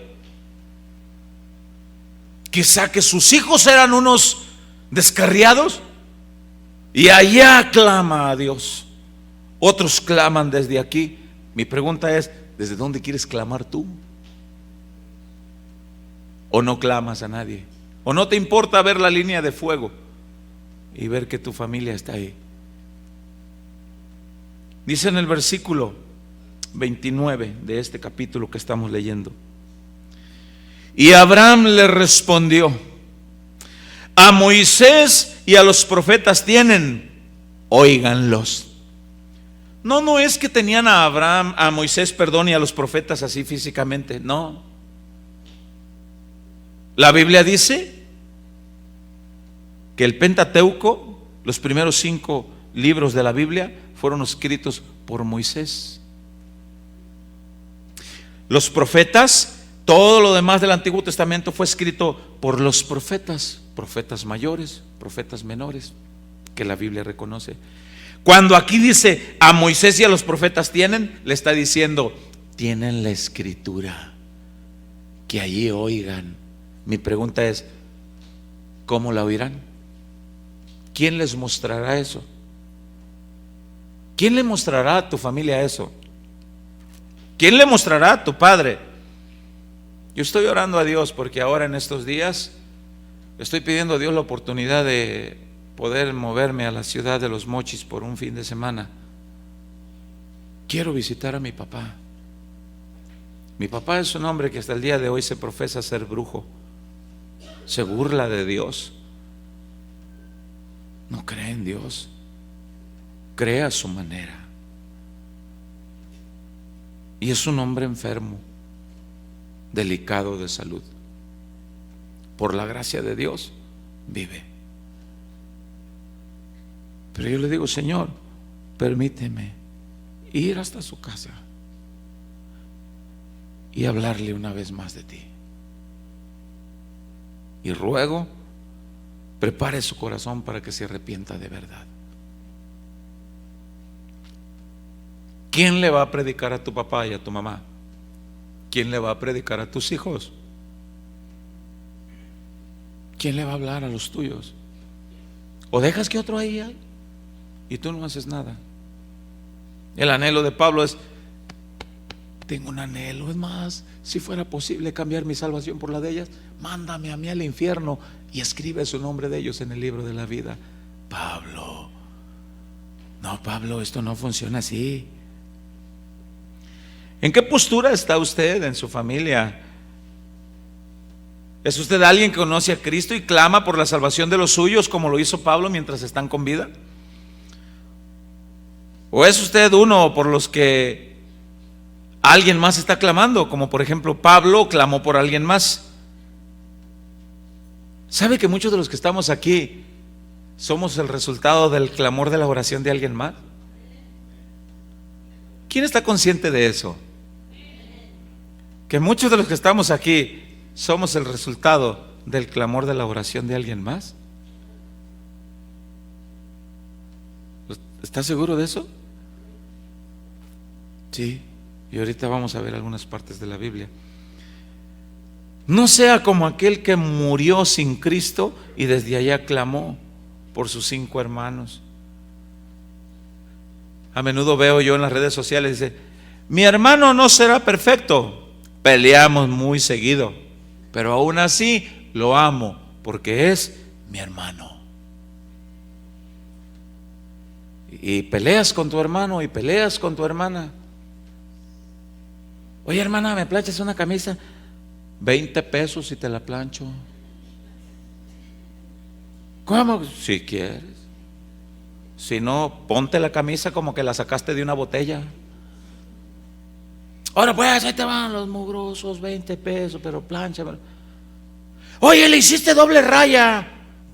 Quizá que sus hijos eran unos descarriados. Y allá clama a Dios. Otros claman desde aquí. Mi pregunta es: ¿desde dónde quieres clamar tú? ¿O no clamas a nadie? ¿O no te importa ver la línea de fuego y ver que tu familia está ahí? Dice en el versículo 29 de este capítulo que estamos leyendo: y Abraham le respondió: a Moisés y a los profetas tienen, óiganlos. No es que tenían a Moisés, y a los profetas así físicamente, no. La Biblia dice que el Pentateuco, los primeros 5 libros de la Biblia, fueron escritos por Moisés. Los profetas, todo lo demás del Antiguo Testamento fue escrito por los profetas, profetas mayores, profetas menores. que la Biblia reconoce. Cuando aquí dice a Moisés y a los profetas tienen, le está diciendo tienen la escritura, que allí oigan. Mi pregunta es, ¿cómo la oirán? ¿Quién les mostrará eso? ¿Quién le mostrará a tu familia eso? ¿Quién le mostrará a tu padre? Yo estoy orando a Dios porque ahora en estos días estoy pidiendo a Dios la oportunidad de poder moverme a la ciudad de Los Mochis por un fin de semana. Quiero visitar a mi papá. Mi papá es un hombre que hasta el día de hoy se profesa ser brujo, se burla de Dios, no cree en Dios, cree a su manera, y es un hombre enfermo, delicado de salud. Por la gracia de Dios vive. Pero yo le digo, Señor, permíteme ir hasta su casa y hablarle una vez más de ti. Y ruego, prepare su corazón para que se arrepienta de verdad. ¿Quién le va a predicar a tu papá y a tu mamá? ¿Quién le va a predicar a tus hijos? ¿Quién le va a hablar a los tuyos? ¿O dejas que otro ahí hay y tú no haces nada? El anhelo de Pablo es: tengo un anhelo, es más, si fuera posible cambiar mi salvación por la de ellas, mándame a mí al infierno y escribe su nombre de ellos en el libro de la vida. Pablo, no, Pablo, esto no funciona así. ¿En qué postura está usted en su familia? ¿Es usted alguien que conoce a Cristo y clama por la salvación de los suyos como lo hizo Pablo mientras están con vida? ¿O es usted uno por los que alguien más está clamando, como por ejemplo Pablo clamó por alguien más? ¿Sabe que muchos de los que estamos aquí somos el resultado del clamor de la oración de alguien más? ¿Quién está consciente de eso? Que muchos de los que estamos aquí somos el resultado del clamor de la oración de alguien más. ¿Estás seguro de eso? Sí, y ahorita vamos a ver algunas partes de la Biblia. No sea como aquel que murió sin Cristo y desde allá clamó por sus 5 hermanos. A menudo veo yo en las redes sociales, dice: mi hermano no será perfecto, peleamos muy seguido, pero aún así lo amo porque es mi hermano. Y peleas con tu hermano y peleas con tu hermana. Oye, hermana, ¿me planchas una camisa? 20 pesos y te la plancho. ¿Cómo? Si quieres. Si no, ponte la camisa como que la sacaste de una botella. Ahora pues, ahí te van los mugrosos 20 pesos, pero plancha. Oye, le hiciste doble raya.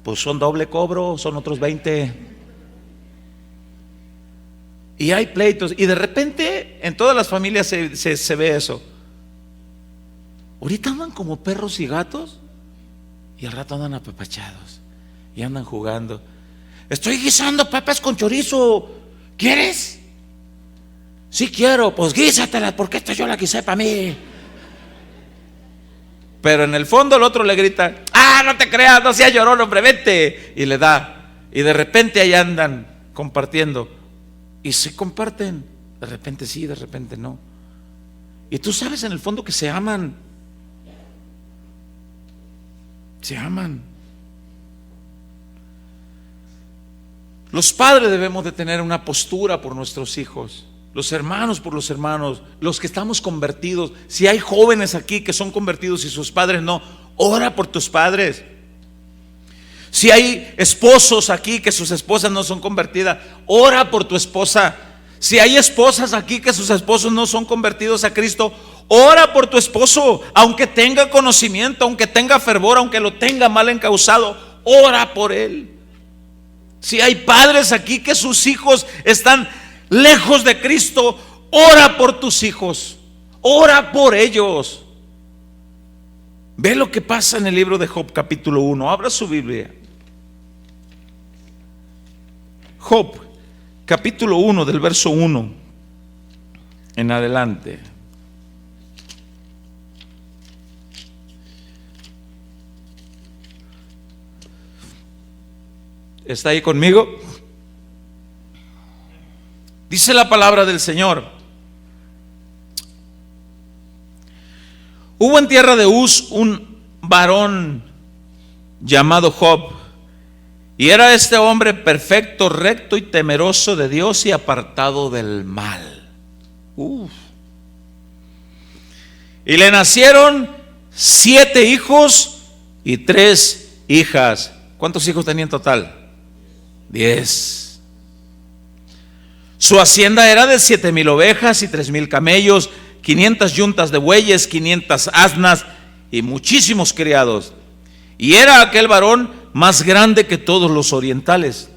Pues son doble cobro, son otros 20. Y hay pleitos. Y de repente en todas las familias se ve eso. Ahorita andan como perros y gatos, y al rato andan apapachados y andan jugando. Estoy guisando papas con chorizo, ¿quieres? Sí quiero. Pues guísatelas porque esta yo la quise para mí. Pero en el fondo el otro le grita: ah, no te creas, no seas llorón, hombre, vete. Y le da. Y de repente ahí andan compartiendo. Y se comparten. De repente sí, de repente no. Y tú sabes en el fondo que se aman. Se aman. Los padres debemos de tener una postura por nuestros hijos, los hermanos por los hermanos, los que estamos convertidos. Si hay jóvenes aquí que son convertidos y sus padres no, ora por tus padres. Si hay esposos aquí que sus esposas no son convertidas, ora por tu esposa. Si hay esposas aquí que sus esposos no son convertidos a Cristo, ora por tu esposo, aunque tenga conocimiento, aunque tenga fervor, aunque lo tenga mal encauzado, ora por él. Si hay padres aquí que sus hijos están lejos de Cristo, ora por tus hijos, ora por ellos. Ve lo que pasa en el libro de Job capítulo 1. Abra su Biblia. Job, capítulo 1, del verso 1 en adelante. ¿Está ahí conmigo? Dice la palabra del Señor: hubo en tierra de Uz un varón llamado Job, y era este hombre perfecto, recto y temeroso de Dios y apartado del mal. Y le nacieron 7 hijos y 3 hijas. ¿Cuántos hijos tenía en total? 10. Su hacienda era de 7,000 ovejas y 3,000 camellos, 500 yuntas de bueyes, 500 asnas y muchísimos criados. Y era aquel varón más grande que todos los orientales.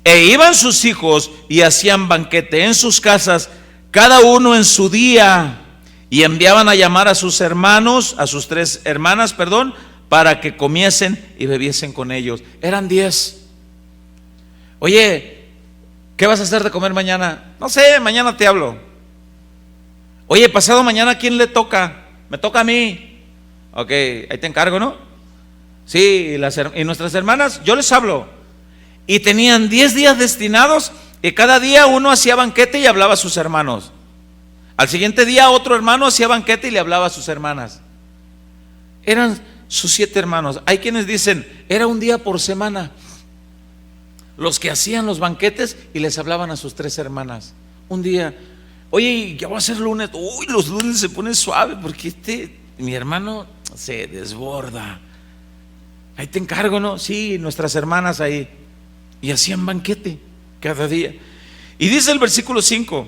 E iban sus hijos y hacían banquete en sus casas, cada uno en su día, y enviaban a llamar a sus hermanos, a sus 3 hermanas, para que comiesen y bebiesen con ellos. Eran 10. Oye, ¿qué vas a hacer de comer mañana? No sé, mañana te hablo. Oye, pasado mañana, ¿a quién le toca? Me toca a mí. Ok, ahí te encargo, ¿no? Sí, y nuestras hermanas, yo les hablo. Y tenían 10 días destinados, y cada día uno hacía banquete y hablaba a sus hermanos. Al siguiente día otro hermano hacía banquete y le hablaba a sus hermanas. Eran sus 7 hermanos. Hay quienes dicen, era un día por semana los que hacían los banquetes y les hablaban a sus 3 hermanas. Un día, oye, ya va a ser lunes. Uy, los lunes se pone suave porque mi hermano se desborda. Ahí te encargo, ¿no? Sí, nuestras hermanas ahí. Y hacían banquete cada día. Y dice el versículo 5: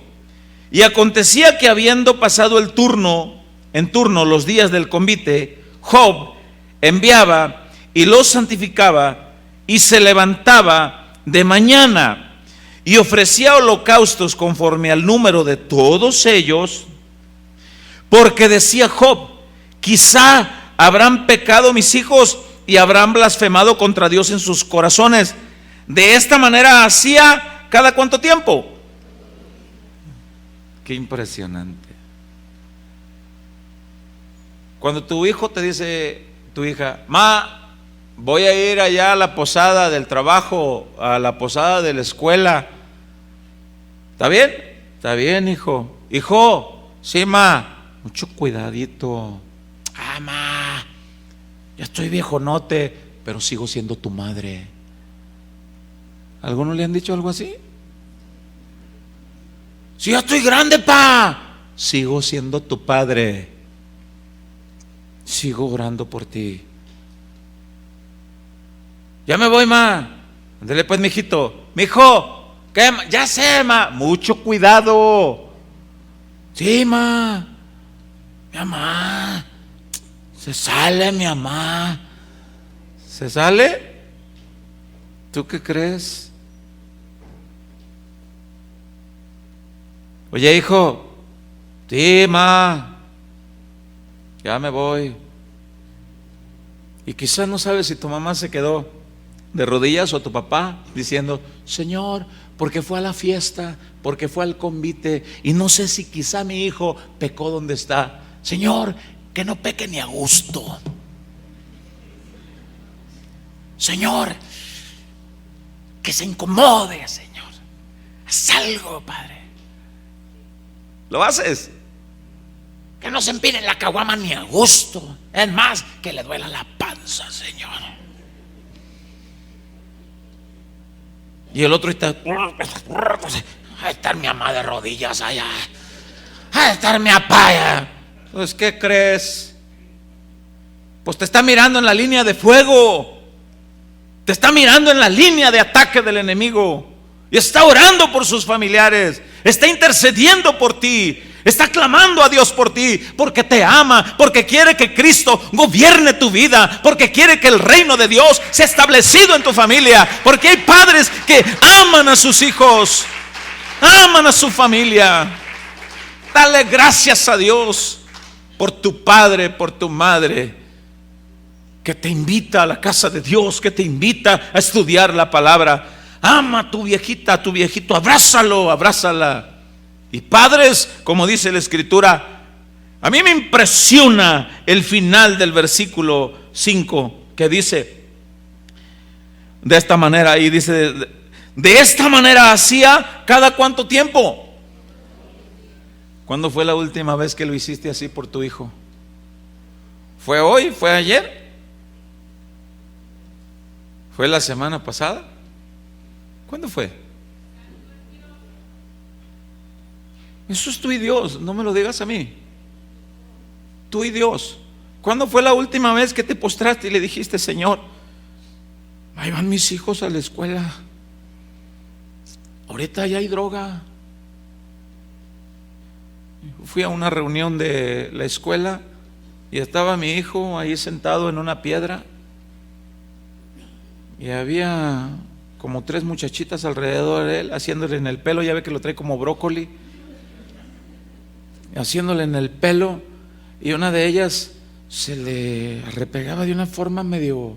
y acontecía que habiendo pasado en turno los días del convite, Job enviaba y los santificaba y se levantaba de mañana y ofrecía holocaustos conforme al número de todos ellos, porque decía Job: quizá habrán pecado mis hijos y habrán blasfemado contra Dios en sus corazones. De esta manera hacía cada cuánto tiempo. Qué impresionante. Cuando tu hijo te dice, tu hija, ma, voy a ir allá a la posada del trabajo, a la posada de la escuela. ¿Está bien? Está bien, hijo. Hijo, sí, ma, mucho cuidadito. Ah, ma, ya estoy viejonote, pero sigo siendo tu madre. ¿Algunos le han dicho algo así? Si ya estoy grande, pa, sigo siendo tu padre. Sigo orando por ti. Ya me voy, ma. Ándale pues, mijito. Mijo, ¿qué? Ya sé, ma. Mucho cuidado. Sí, ma. Mi mamá. Se sale, mi mamá. ¿Se sale? ¿Tú qué crees? Oye, hijo. Sí, ma. Ya me voy. Y quizás no sabes si tu mamá se quedó de rodillas o tu papá diciendo, Señor, porque fue a la fiesta, porque fue al convite, y no sé si quizá mi hijo pecó donde está. Señor, que no peque ni a gusto. Señor, que se incomode, Señor. Haz algo, Padre. ¿Lo haces? Que no se empine la caguama ni a gusto. Es más, que le duela la panza, Señor. Y el otro está, a estar mi mamá de rodillas allá, a estar mi papá allá. Pues, ¿qué crees? Pues te está mirando en la línea de fuego. Te está mirando en la línea de ataque del enemigo. Y está orando por sus familiares. Está intercediendo por ti. Está clamando a Dios por ti, porque te ama, porque quiere que Cristo gobierne tu vida, porque quiere que el reino de Dios sea establecido en tu familia, porque hay padres que aman a sus hijos, aman a su familia. Dale gracias a Dios por tu padre, por tu madre, que te invita a la casa de Dios, que te invita a estudiar la palabra. Ama a tu viejita, a tu viejito, abrázalo, abrázala. Y padres, como dice la Escritura, a mí me impresiona el final del versículo 5 que dice de esta manera, y dice, de esta manera hacía cada cuánto tiempo. ¿Cuándo fue la última vez que lo hiciste así por tu hijo? ¿Fue hoy? ¿Fue ayer? ¿Fue la semana pasada? ¿Cuándo fue? Eso es tú y Dios, no me lo digas a mí. Tú y Dios. ¿Cuándo fue la última vez que te postraste y le dijiste: Señor, ahí van mis hijos a la escuela, ahorita ya hay droga? Fui a una reunión de la escuela y estaba mi hijo ahí sentado en una piedra y había como 3 muchachitas alrededor de él haciéndole en el pelo. Ya ve que lo trae como brócoli, haciéndole en el pelo, y una de ellas se le arrepegaba de una forma medio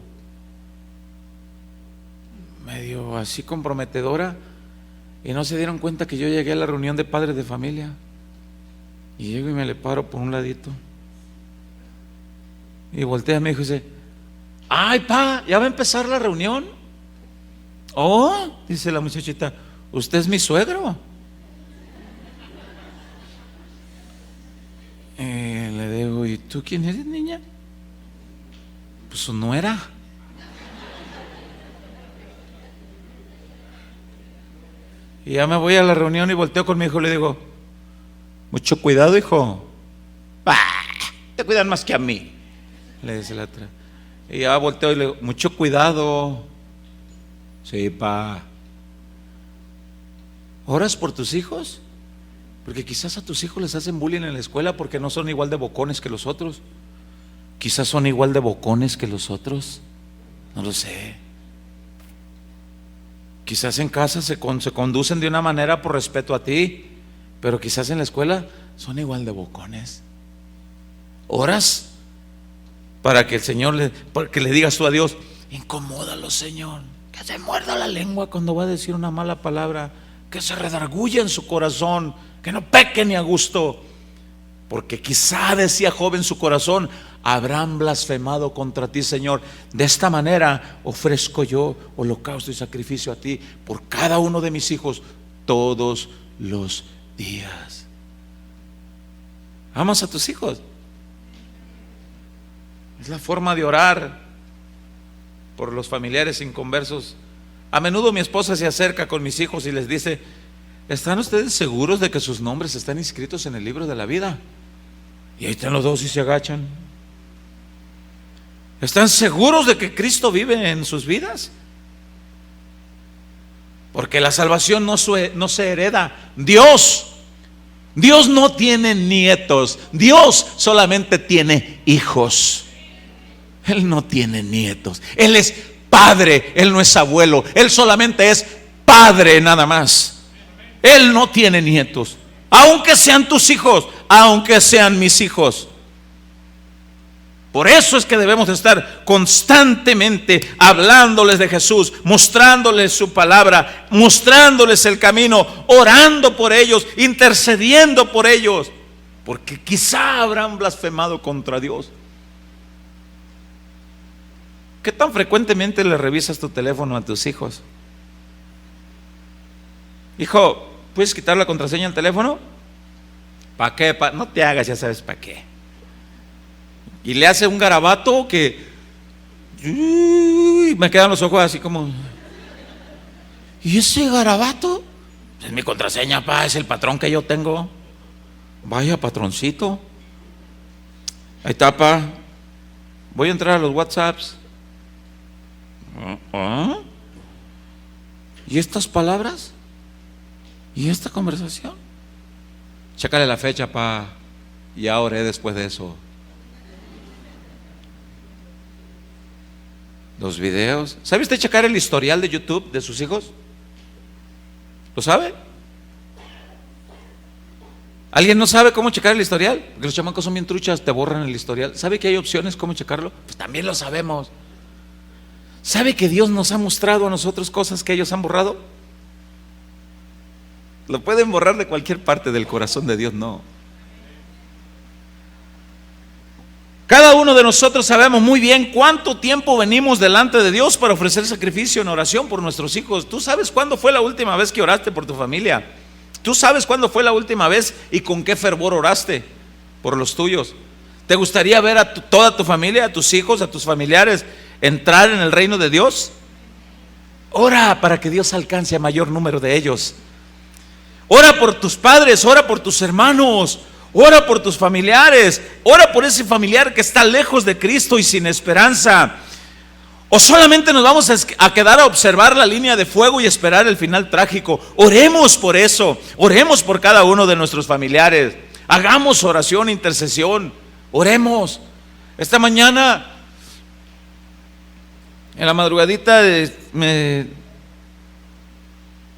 así comprometedora, y no se dieron cuenta que yo llegué a la reunión de padres de familia. Y llego y me le paro por un ladito y voltea a mi hijo y dice: ay, pa, ¿ya va a empezar la reunión? Oh, dice la muchachita, ¿usted es mi suegro? Le digo: ¿y tú quién eres, niña? Pues su nuera. Y ya me voy a la reunión y volteo con mi hijo y le digo: mucho cuidado, hijo. Te cuidan más que a mí, le dice la otra. Y ya volteo y le digo: mucho cuidado. Sí, pa. ¿Oras por tus hijos? Porque quizás a tus hijos les hacen bullying en la escuela porque no son igual de bocones que los otros. Quizás son igual de bocones que los otros. No lo sé. Quizás en casa se conducen de una manera por respeto a ti, pero quizás en la escuela son igual de bocones. ¿Oras para que el Señor porque le digas tú a Dios: incomódalo, Señor, que se muerda la lengua cuando va a decir una mala palabra, que se redarguya en su corazón, que no peque ni a gusto? Porque quizá decía Job en su corazón: habrán blasfemado contra ti, Señor. De esta manera ofrezco yo holocausto y sacrificio a ti por cada uno de mis hijos todos los días. ¿Amas a tus hijos? Es la forma de orar por los familiares inconversos. A menudo mi esposa se acerca con mis hijos y les dice: ¿están ustedes seguros de que sus nombres están inscritos en el libro de la vida? Y ahí están los dos y se agachan. ¿Están seguros de que Cristo vive en sus vidas? Porque la salvación no se hereda. Dios no tiene nietos. Dios solamente tiene hijos. Él no tiene nietos. Él es padre, Él no es abuelo. Él solamente es padre, nada más. Él no tiene nietos. Aunque sean tus hijos, aunque sean mis hijos. Por eso es que debemos estar constantemente hablándoles de Jesús, mostrándoles su palabra, mostrándoles el camino, orando por ellos, intercediendo por ellos, porque quizá habrán blasfemado contra Dios. ¿Qué tan frecuentemente le revisas tu teléfono a tus hijos? Hijo, ¿puedes quitar la contraseña del teléfono? ¿Para qué? No te hagas, ya sabes para qué. Y le hace un garabato que me quedan los ojos así como: ¿y ese garabato? Es mi contraseña, pa, es el patrón que yo tengo. Vaya patroncito. Ahí está, pa. Voy a entrar a los WhatsApps. ¿Y estas palabras? ¿Y esta conversación? Chécale la fecha, pa. Ya oré después de eso. Los videos. ¿Sabe usted checar el historial de YouTube de sus hijos? ¿Lo sabe? ¿Alguien no sabe cómo checar el historial? Porque los chamacos son bien truchas, te borran el historial. ¿Sabe que hay opciones cómo checarlo? Pues también lo sabemos. ¿Sabe que Dios nos ha mostrado a nosotros cosas que ellos han borrado? Lo pueden borrar de cualquier parte del corazón de Dios, no. Cada uno de nosotros sabemos muy bien cuánto tiempo venimos delante de Dios para ofrecer sacrificio en oración por nuestros hijos. ¿Tú sabes cuándo fue la última vez que oraste por tu familia? ¿Tú sabes cuándo fue la última vez y con qué fervor oraste por los tuyos? ¿Te gustaría ver a toda tu familia, a tus hijos, a tus familiares entrar en el reino de Dios? Ora para que Dios alcance a mayor número de ellos. Ora por tus padres, ora por tus hermanos, ora por tus familiares, ora por ese familiar que está lejos de Cristo y sin esperanza. ¿O solamente nos vamos a quedar a observar la línea de fuego y esperar el final trágico? Oremos por eso, oremos por cada uno de nuestros familiares. Hagamos oración, intercesión, oremos. Esta mañana, en la madrugadita, me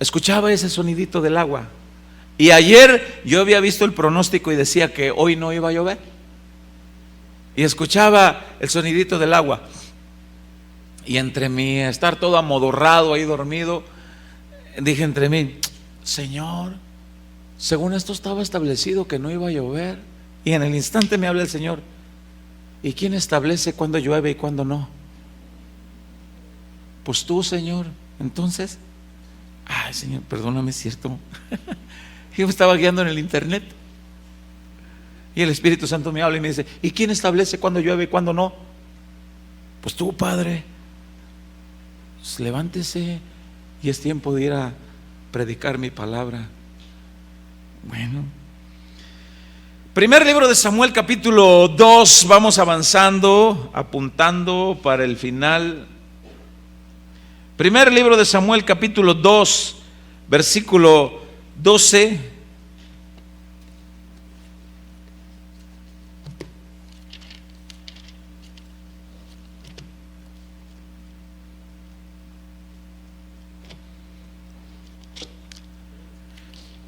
escuchaba ese sonidito del agua. Y ayer yo había visto el pronóstico y decía que hoy no iba a llover. Y escuchaba el sonidito del agua. Y entre mí, estar todo amodorrado ahí dormido, dije entre mí: Señor, según esto estaba establecido que no iba a llover. Y en el instante me habla el Señor: ¿y quién establece cuándo llueve y cuándo no? Pues tú, Señor. Entonces, ay, Señor, perdóname, es cierto. Yo me estaba guiando en el internet y el Espíritu Santo me habla y me dice: ¿y quién establece cuándo llueve y cuándo no? Pues tú, Padre. Pues levántese y es tiempo de ir a predicar mi palabra. Bueno, primer libro de Samuel, capítulo 2. Vamos avanzando, apuntando para el final. Primer libro de Samuel, capítulo 2, versículo 12.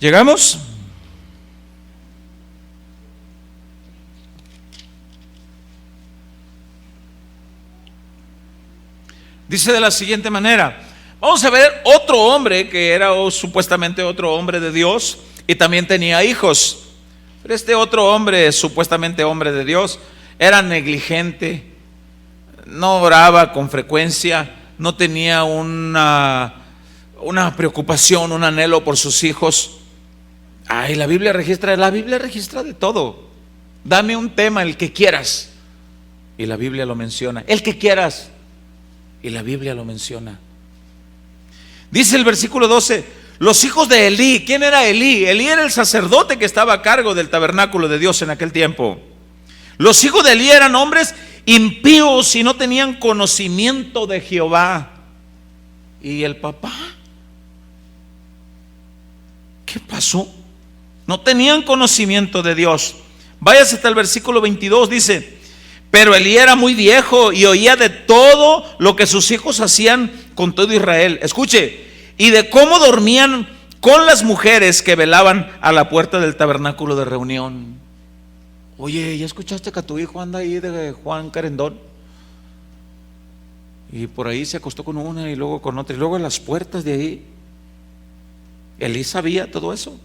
¿Llegamos? Dice de la siguiente manera. Vamos a ver otro hombre que era supuestamente otro hombre de Dios y también tenía hijos. Pero este otro hombre, supuestamente hombre de Dios, era negligente, no oraba con frecuencia, no tenía una preocupación, un anhelo por sus hijos. Ay, la Biblia registra de todo. Dame un tema, el que quieras, y la Biblia lo menciona. El que quieras, y la Biblia lo menciona. Dice el versículo 12: los hijos de Elí. ¿Quién era Elí? Elí era el sacerdote que estaba a cargo del tabernáculo de Dios en aquel tiempo. Los hijos de Elí eran hombres impíos y no tenían conocimiento de Jehová. ¿Y el papá? ¿Qué pasó? No tenían conocimiento de Dios. Váyase hasta el versículo 22, dice: pero Elí era muy viejo y oía de todo lo que sus hijos hacían con todo Israel. Escuche, y de cómo dormían con las mujeres que velaban a la puerta del tabernáculo de reunión. Oye, ¿ya escuchaste que tu hijo anda ahí de Juan Carendón? Y por ahí se acostó con una y luego con otra, y luego en las puertas de ahí. Elí sabía todo eso.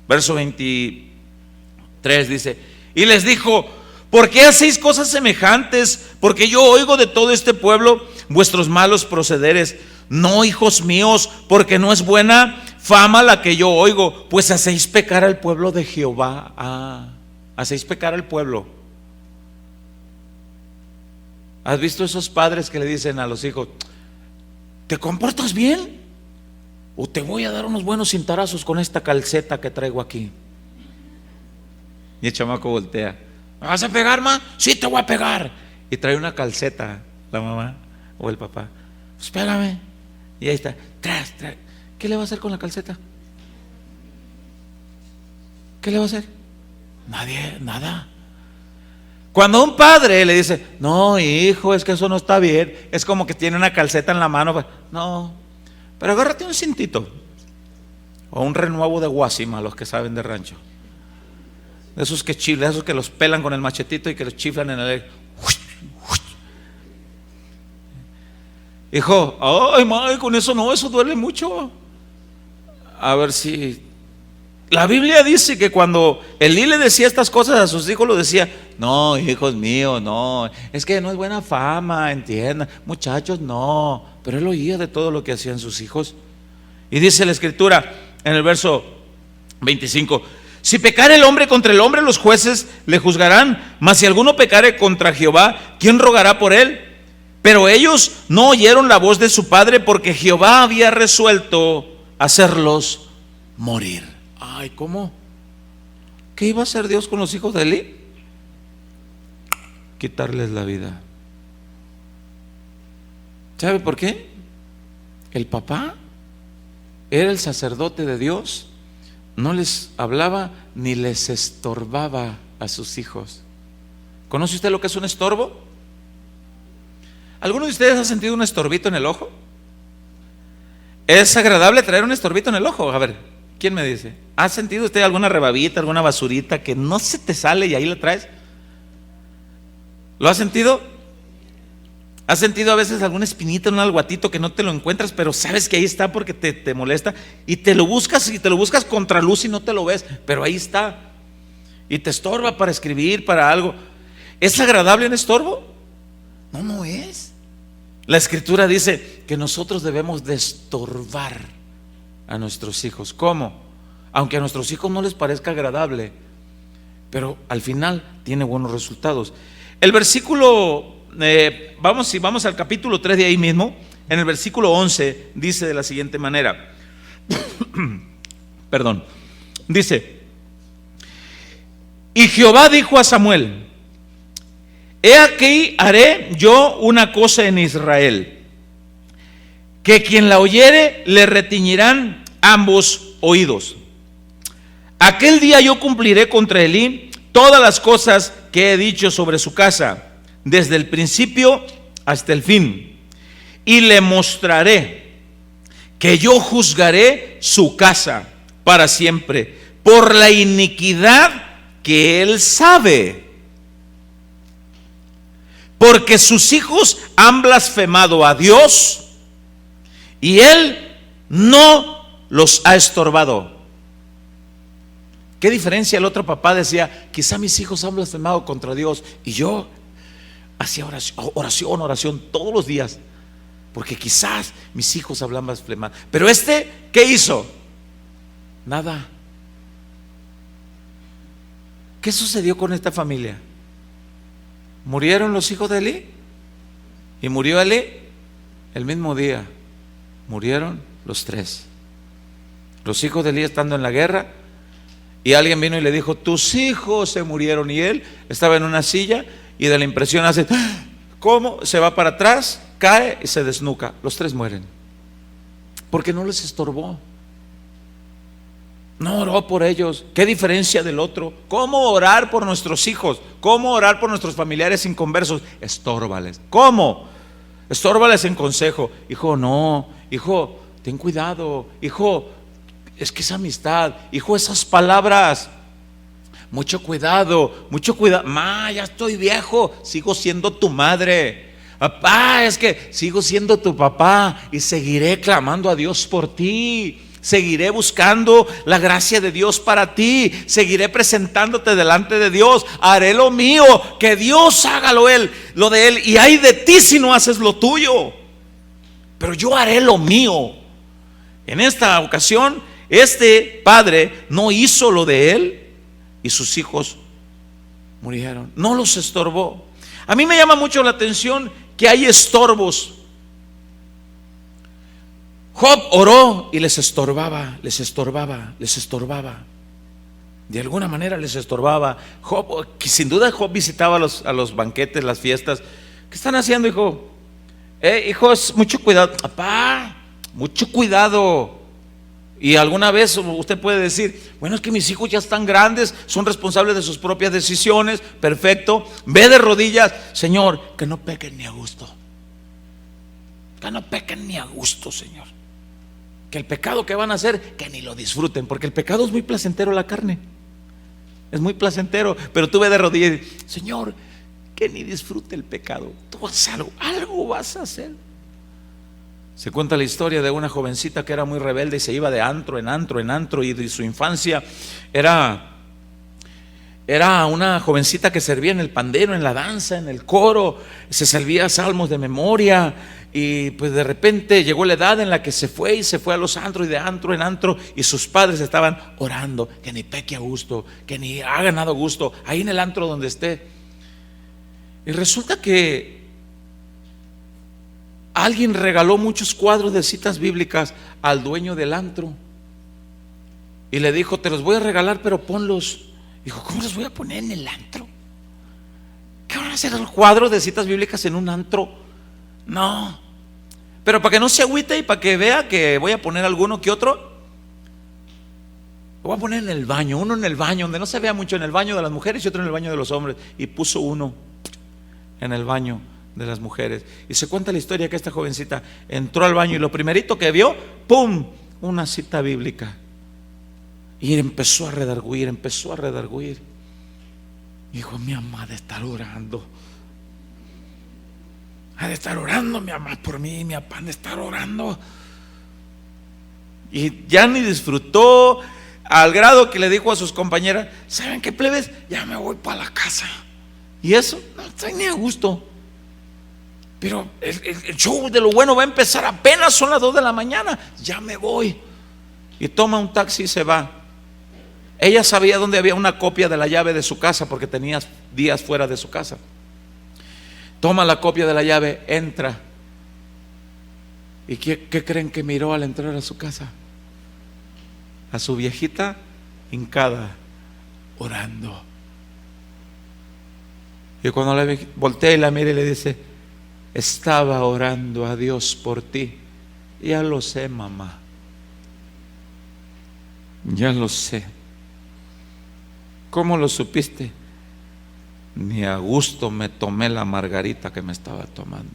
Verso 23 dice: y les dijo: ¿por qué hacéis cosas semejantes? Porque yo oigo de todo este pueblo vuestros malos procederes. No, hijos míos, porque no es buena fama la que yo oigo, pues hacéis pecar al pueblo de Jehová. Hacéis pecar al pueblo. ¿Has visto esos padres que le dicen a los hijos: ¿te comportas bien? O te voy a dar unos buenos cintarazos con esta calceta que traigo aquí. Y el chamaco voltea: ¿me vas a pegar, ma? Sí, te voy a pegar. Y trae una calceta la mamá o el papá. Pues pégame. Y ahí está. Tras. ¿Qué le va a hacer con la calceta? ¿Qué le va a hacer? Nada. Cuando un padre le dice: no, hijo, es que eso no está bien, es como que tiene una calceta en la mano. No, pero agárrate un cintito o un renuevo de guasima, los que saben de rancho. De esos que chiflan, esos que los pelan con el machetito y que los chiflan en el... Hijo, ay, madre, con eso no, eso duele mucho. A ver si... La Biblia dice que cuando Elí le decía estas cosas a sus hijos, lo decía: no, hijos míos, no, es que no es buena fama, entiendan, muchachos, no. Pero él oía de todo lo que hacían sus hijos. Y dice la Escritura en el verso 25: si pecare el hombre contra el hombre, los jueces le juzgarán, mas si alguno pecare contra Jehová, ¿quién rogará por él? Pero ellos no oyeron la voz de su padre, porque Jehová había resuelto hacerlos morir. Ay, ¿cómo? ¿Qué iba a hacer Dios con los hijos de Elí? Quitarles la vida. ¿Sabe por qué? El papá era el sacerdote de Dios, no les hablaba ni les estorbaba a sus hijos. ¿Conoce usted lo que es un estorbo? ¿Alguno de ustedes ha sentido un estorbito en el ojo? ¿Es agradable traer un estorbito en el ojo? A ver, ¿quién me dice? ¿Ha sentido usted alguna rebabita, alguna basurita que no se te sale y ahí la traes? ¿Lo has sentido? ¿Has sentido a veces alguna espinita en un alguatito que no te lo encuentras, pero sabes que ahí está porque te molesta? Y te lo buscas contra luz y no te lo ves, pero ahí está. Y te estorba para escribir, para algo. ¿Es agradable un estorbo? No, no es. La Escritura dice que nosotros debemos de estorbar a nuestros hijos. ¿Cómo? Aunque a nuestros hijos no les parezca agradable, pero al final tiene buenos resultados. El versículo, vamos al capítulo 3 de ahí mismo. En el versículo 11 dice de la siguiente manera. Perdón. Dice: y Jehová dijo a Samuel: he aquí haré yo una cosa en Israel, que quien la oyere le retiñirán ambos oídos. Aquel día yo cumpliré contra Elí todas las cosas que he dicho sobre su casa, desde el principio hasta el fin, y le mostraré que yo juzgaré su casa para siempre por la iniquidad que él sabe, porque sus hijos han blasfemado a Dios y él no los ha estorbado. ¿Qué diferencia? El otro papá decía: quizá mis hijos han blasfemado contra Dios, y yo hacía oración todos los días, porque quizás mis hijos hablan blasfemado. Pero ¿qué hizo? Nada. ¿Qué sucedió con esta familia? Murieron los hijos de Elí, y murió Elí el mismo día. Murieron los tres. Los hijos de Elí estando en la guerra, y alguien vino y le dijo: tus hijos se murieron. Y él estaba en una silla y de la impresión hace: ¿cómo? Se va para atrás, cae y se desnuca. Los tres mueren, porque no les estorbó. No oró por ellos. ¿Qué diferencia del otro? ¿Cómo orar por nuestros hijos? ¿Cómo orar por nuestros familiares inconversos? Estórbales. ¿Cómo? Estórbales en consejo. Hijo, no. Hijo, ten cuidado. Hijo, es que es amistad. Hijo, esas palabras. Mucho cuidado, mucho cuidado. Ma, ya estoy viejo, sigo siendo tu madre. Papá, es que sigo siendo tu papá y seguiré clamando a Dios por ti. Seguiré buscando la gracia de Dios para ti. Seguiré presentándote delante de Dios. Haré lo mío, que Dios haga lo de Él. Y ay de ti si no haces lo tuyo. Pero yo haré lo mío. En esta ocasión, este padre no hizo lo de él y sus hijos murieron. No los estorbó. A mí me llama mucho la atención que hay estorbos. Job oró y les estorbaba, les estorbaba, les estorbaba. De alguna manera les estorbaba. Job, que sin duda Job visitaba a los banquetes, las fiestas. ¿Qué están haciendo, hijo? Hijos, mucho cuidado. Papá, mucho cuidado. Y alguna vez usted puede decir: bueno, es que mis hijos ya están grandes, son responsables de sus propias decisiones. Perfecto. Ve de rodillas: Señor, que no pequen ni a gusto. Que no pequen ni a gusto, Señor. Que el pecado que van a hacer, que ni lo disfruten, porque el pecado es muy placentero a la carne. Es muy placentero, pero tú ve de rodillas y dices: Señor, que ni disfrute el pecado. Tú vas algo vas a hacer. Se cuenta la historia de una jovencita que era muy rebelde y se iba de antro en antro en antro, y de su infancia era una jovencita que servía en el pandero, en la danza, en el coro, se servía salmos de memoria. Y pues de repente llegó la edad en la que se fue a los antros, y de antro en antro, y sus padres estaban orando que ni peque a gusto, que ni ha ganado gusto ahí en el antro donde esté. Y resulta que alguien regaló muchos cuadros de citas bíblicas al dueño del antro y le dijo: te los voy a regalar, pero ponlos. Dijo: ¿cómo los voy a poner en el antro? ¿Qué van a hacer los cuadros de citas bíblicas en un antro? No, pero para que no se agüite y para que vea que voy a poner alguno que otro, lo voy a poner en el baño. Uno en el baño donde no se vea mucho, en el baño de las mujeres, y otro en el baño de los hombres. Y puso uno en el baño de las mujeres. Y se cuenta la historia que esta jovencita entró al baño y lo primerito que vio, ¡pum!, una cita bíblica. Y empezó a redarguir. Dijo: mi mamá ha de estar orando. Ha de estar orando mi mamá por mí, mi papá ha de estar orando. Y ya ni disfrutó, al grado que le dijo a sus compañeras: ¿saben qué, plebes? Ya me voy para la casa. Y eso, no estoy ni a gusto. Pero el show de lo bueno va a empezar, apenas son las 2 de la mañana. Ya me voy. Y toma un taxi y se va. Ella sabía dónde había una copia de la llave de su casa, porque tenía días fuera de su casa. Toma la copia de la llave, entra. ¿Y qué creen que miró al entrar a su casa? A su viejita hincada, orando. Y cuando la voltea y la mira y le dice: estaba orando a Dios por ti. Ya lo sé, mamá, ya lo sé. ¿Cómo lo supiste? Ni a gusto me tomé la margarita que me estaba tomando.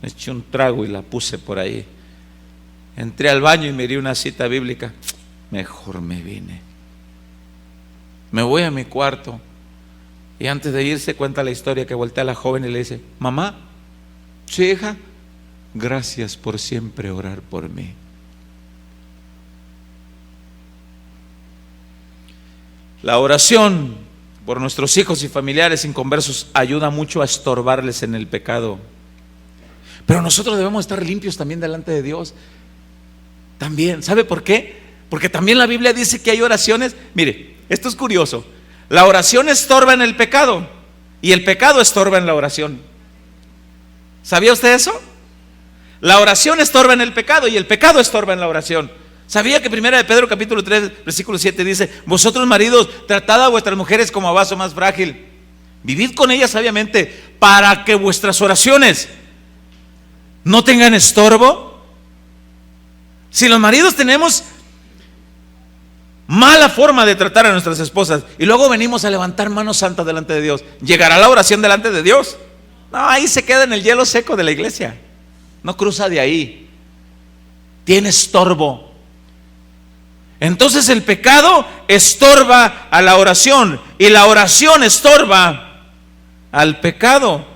Me eché un trago y la puse por ahí. Entré al baño y miré una cita bíblica. Mejor me vine. Me voy a mi cuarto. Y antes de irse cuenta la historia que voltea a la joven y le dice: mamá, sí, hija, gracias por siempre orar por mí. La oración por nuestros hijos y familiares inconversos ayuda mucho a estorbarles en el pecado. Pero nosotros debemos estar limpios también delante de Dios. También, ¿sabe por qué? Porque también la Biblia dice que hay oraciones. Mire, esto es curioso. La oración estorba en el pecado y el pecado estorba en la oración. ¿Sabía usted eso? La oración estorba en el pecado y el pecado estorba en la oración. ¿Sabía que 1 de Pedro capítulo 3 versículo 7 dice: vosotros maridos, tratad a vuestras mujeres como a vaso más frágil, vivid con ellas sabiamente, para que vuestras oraciones no tengan estorbo? Si los maridos tenemos mala forma de tratar a nuestras esposas y luego venimos a levantar manos santas delante de Dios, ¿llegará la oración delante de Dios? No, ahí se queda en el hielo seco de la iglesia, no cruza de ahí, tiene estorbo. Entonces el pecado estorba a la oración y la oración estorba al pecado.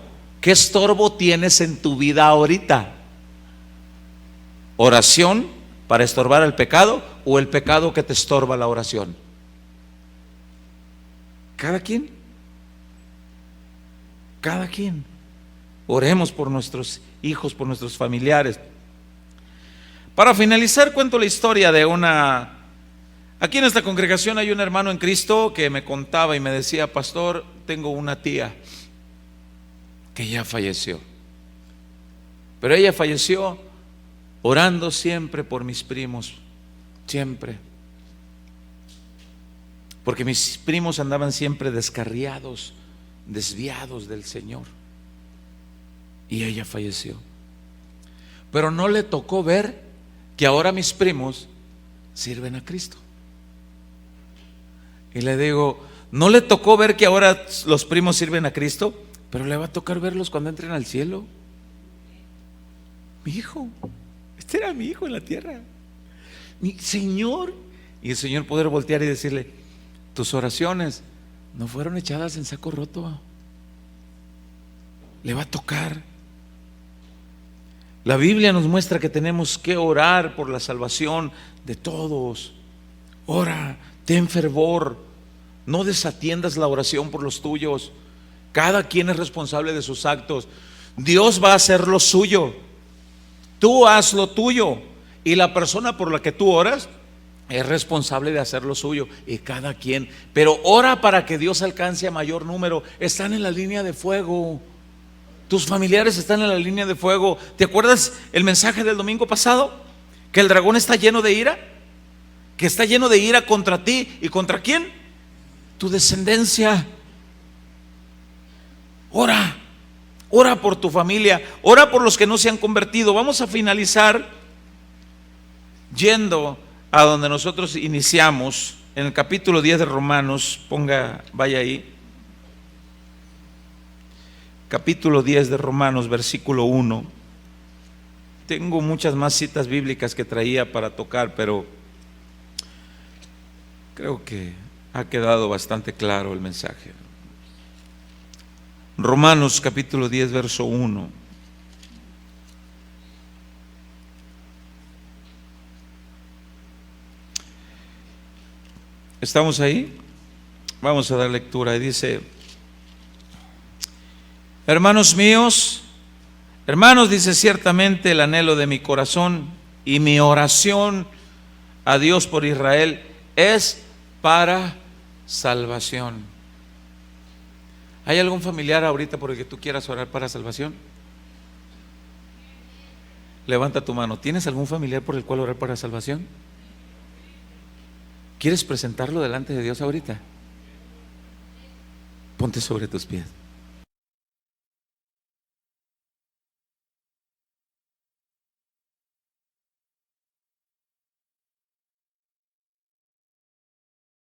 ¿Qué estorbo tienes en tu vida ahorita? ¿Oración para estorbar al pecado o el pecado que te estorba la oración? Cada quien. Oremos por nuestros hijos, por nuestros familiares. Para finalizar, cuento la historia de aquí en esta congregación hay un hermano en Cristo que me contaba y me decía: pastor, tengo una tía que ya falleció, pero ella falleció orando siempre por mis primos, siempre, porque mis primos andaban siempre descarriados, desviados del Señor, y ella falleció. Pero no le tocó ver que ahora mis primos sirven a Cristo. Y le digo: no le tocó ver que ahora los primos sirven a Cristo, pero le va a tocar verlos cuando entren al cielo. Mi hijo, este era mi hijo en la tierra, mi Señor. Y el Señor poder voltear y decirle: tus oraciones no fueron echadas en saco roto. Le va a tocar. La Biblia nos muestra que tenemos que orar por la salvación de todos. Ora, ten fervor, no desatiendas la oración por los tuyos. Cada quien es responsable de sus actos. Dios va a hacer lo suyo, tú haz lo tuyo, y la persona por la que tú oras es responsable de hacer lo suyo, y cada quien. Pero ora para que Dios alcance a mayor número. Están en la línea de fuego. Tus familiares están en la línea de fuego. ¿Te acuerdas el mensaje del domingo pasado? Que el dragón está lleno de ira. Que está lleno de ira contra ti. ¿Y contra quién? Tu descendencia. Ora. Ora por tu familia. Ora por los que no se han convertido. Vamos a finalizar yendo a donde nosotros iniciamos, en el capítulo 10 de Romanos. Vaya ahí. Capítulo 10 de Romanos, versículo 1. Tengo muchas más citas bíblicas que traía para tocar, pero creo que ha quedado bastante claro el mensaje. Romanos capítulo 10, verso 1. ¿Estamos ahí? Vamos a dar lectura. Y dice: hermanos míos, dice, ciertamente el anhelo de mi corazón y mi oración a Dios por Israel es para salvación. ¿Hay algún familiar ahorita por el que tú quieras orar para salvación? Levanta tu mano. ¿Tienes algún familiar por el cual orar para salvación? ¿Quieres presentarlo delante de Dios ahorita? Ponte sobre tus pies.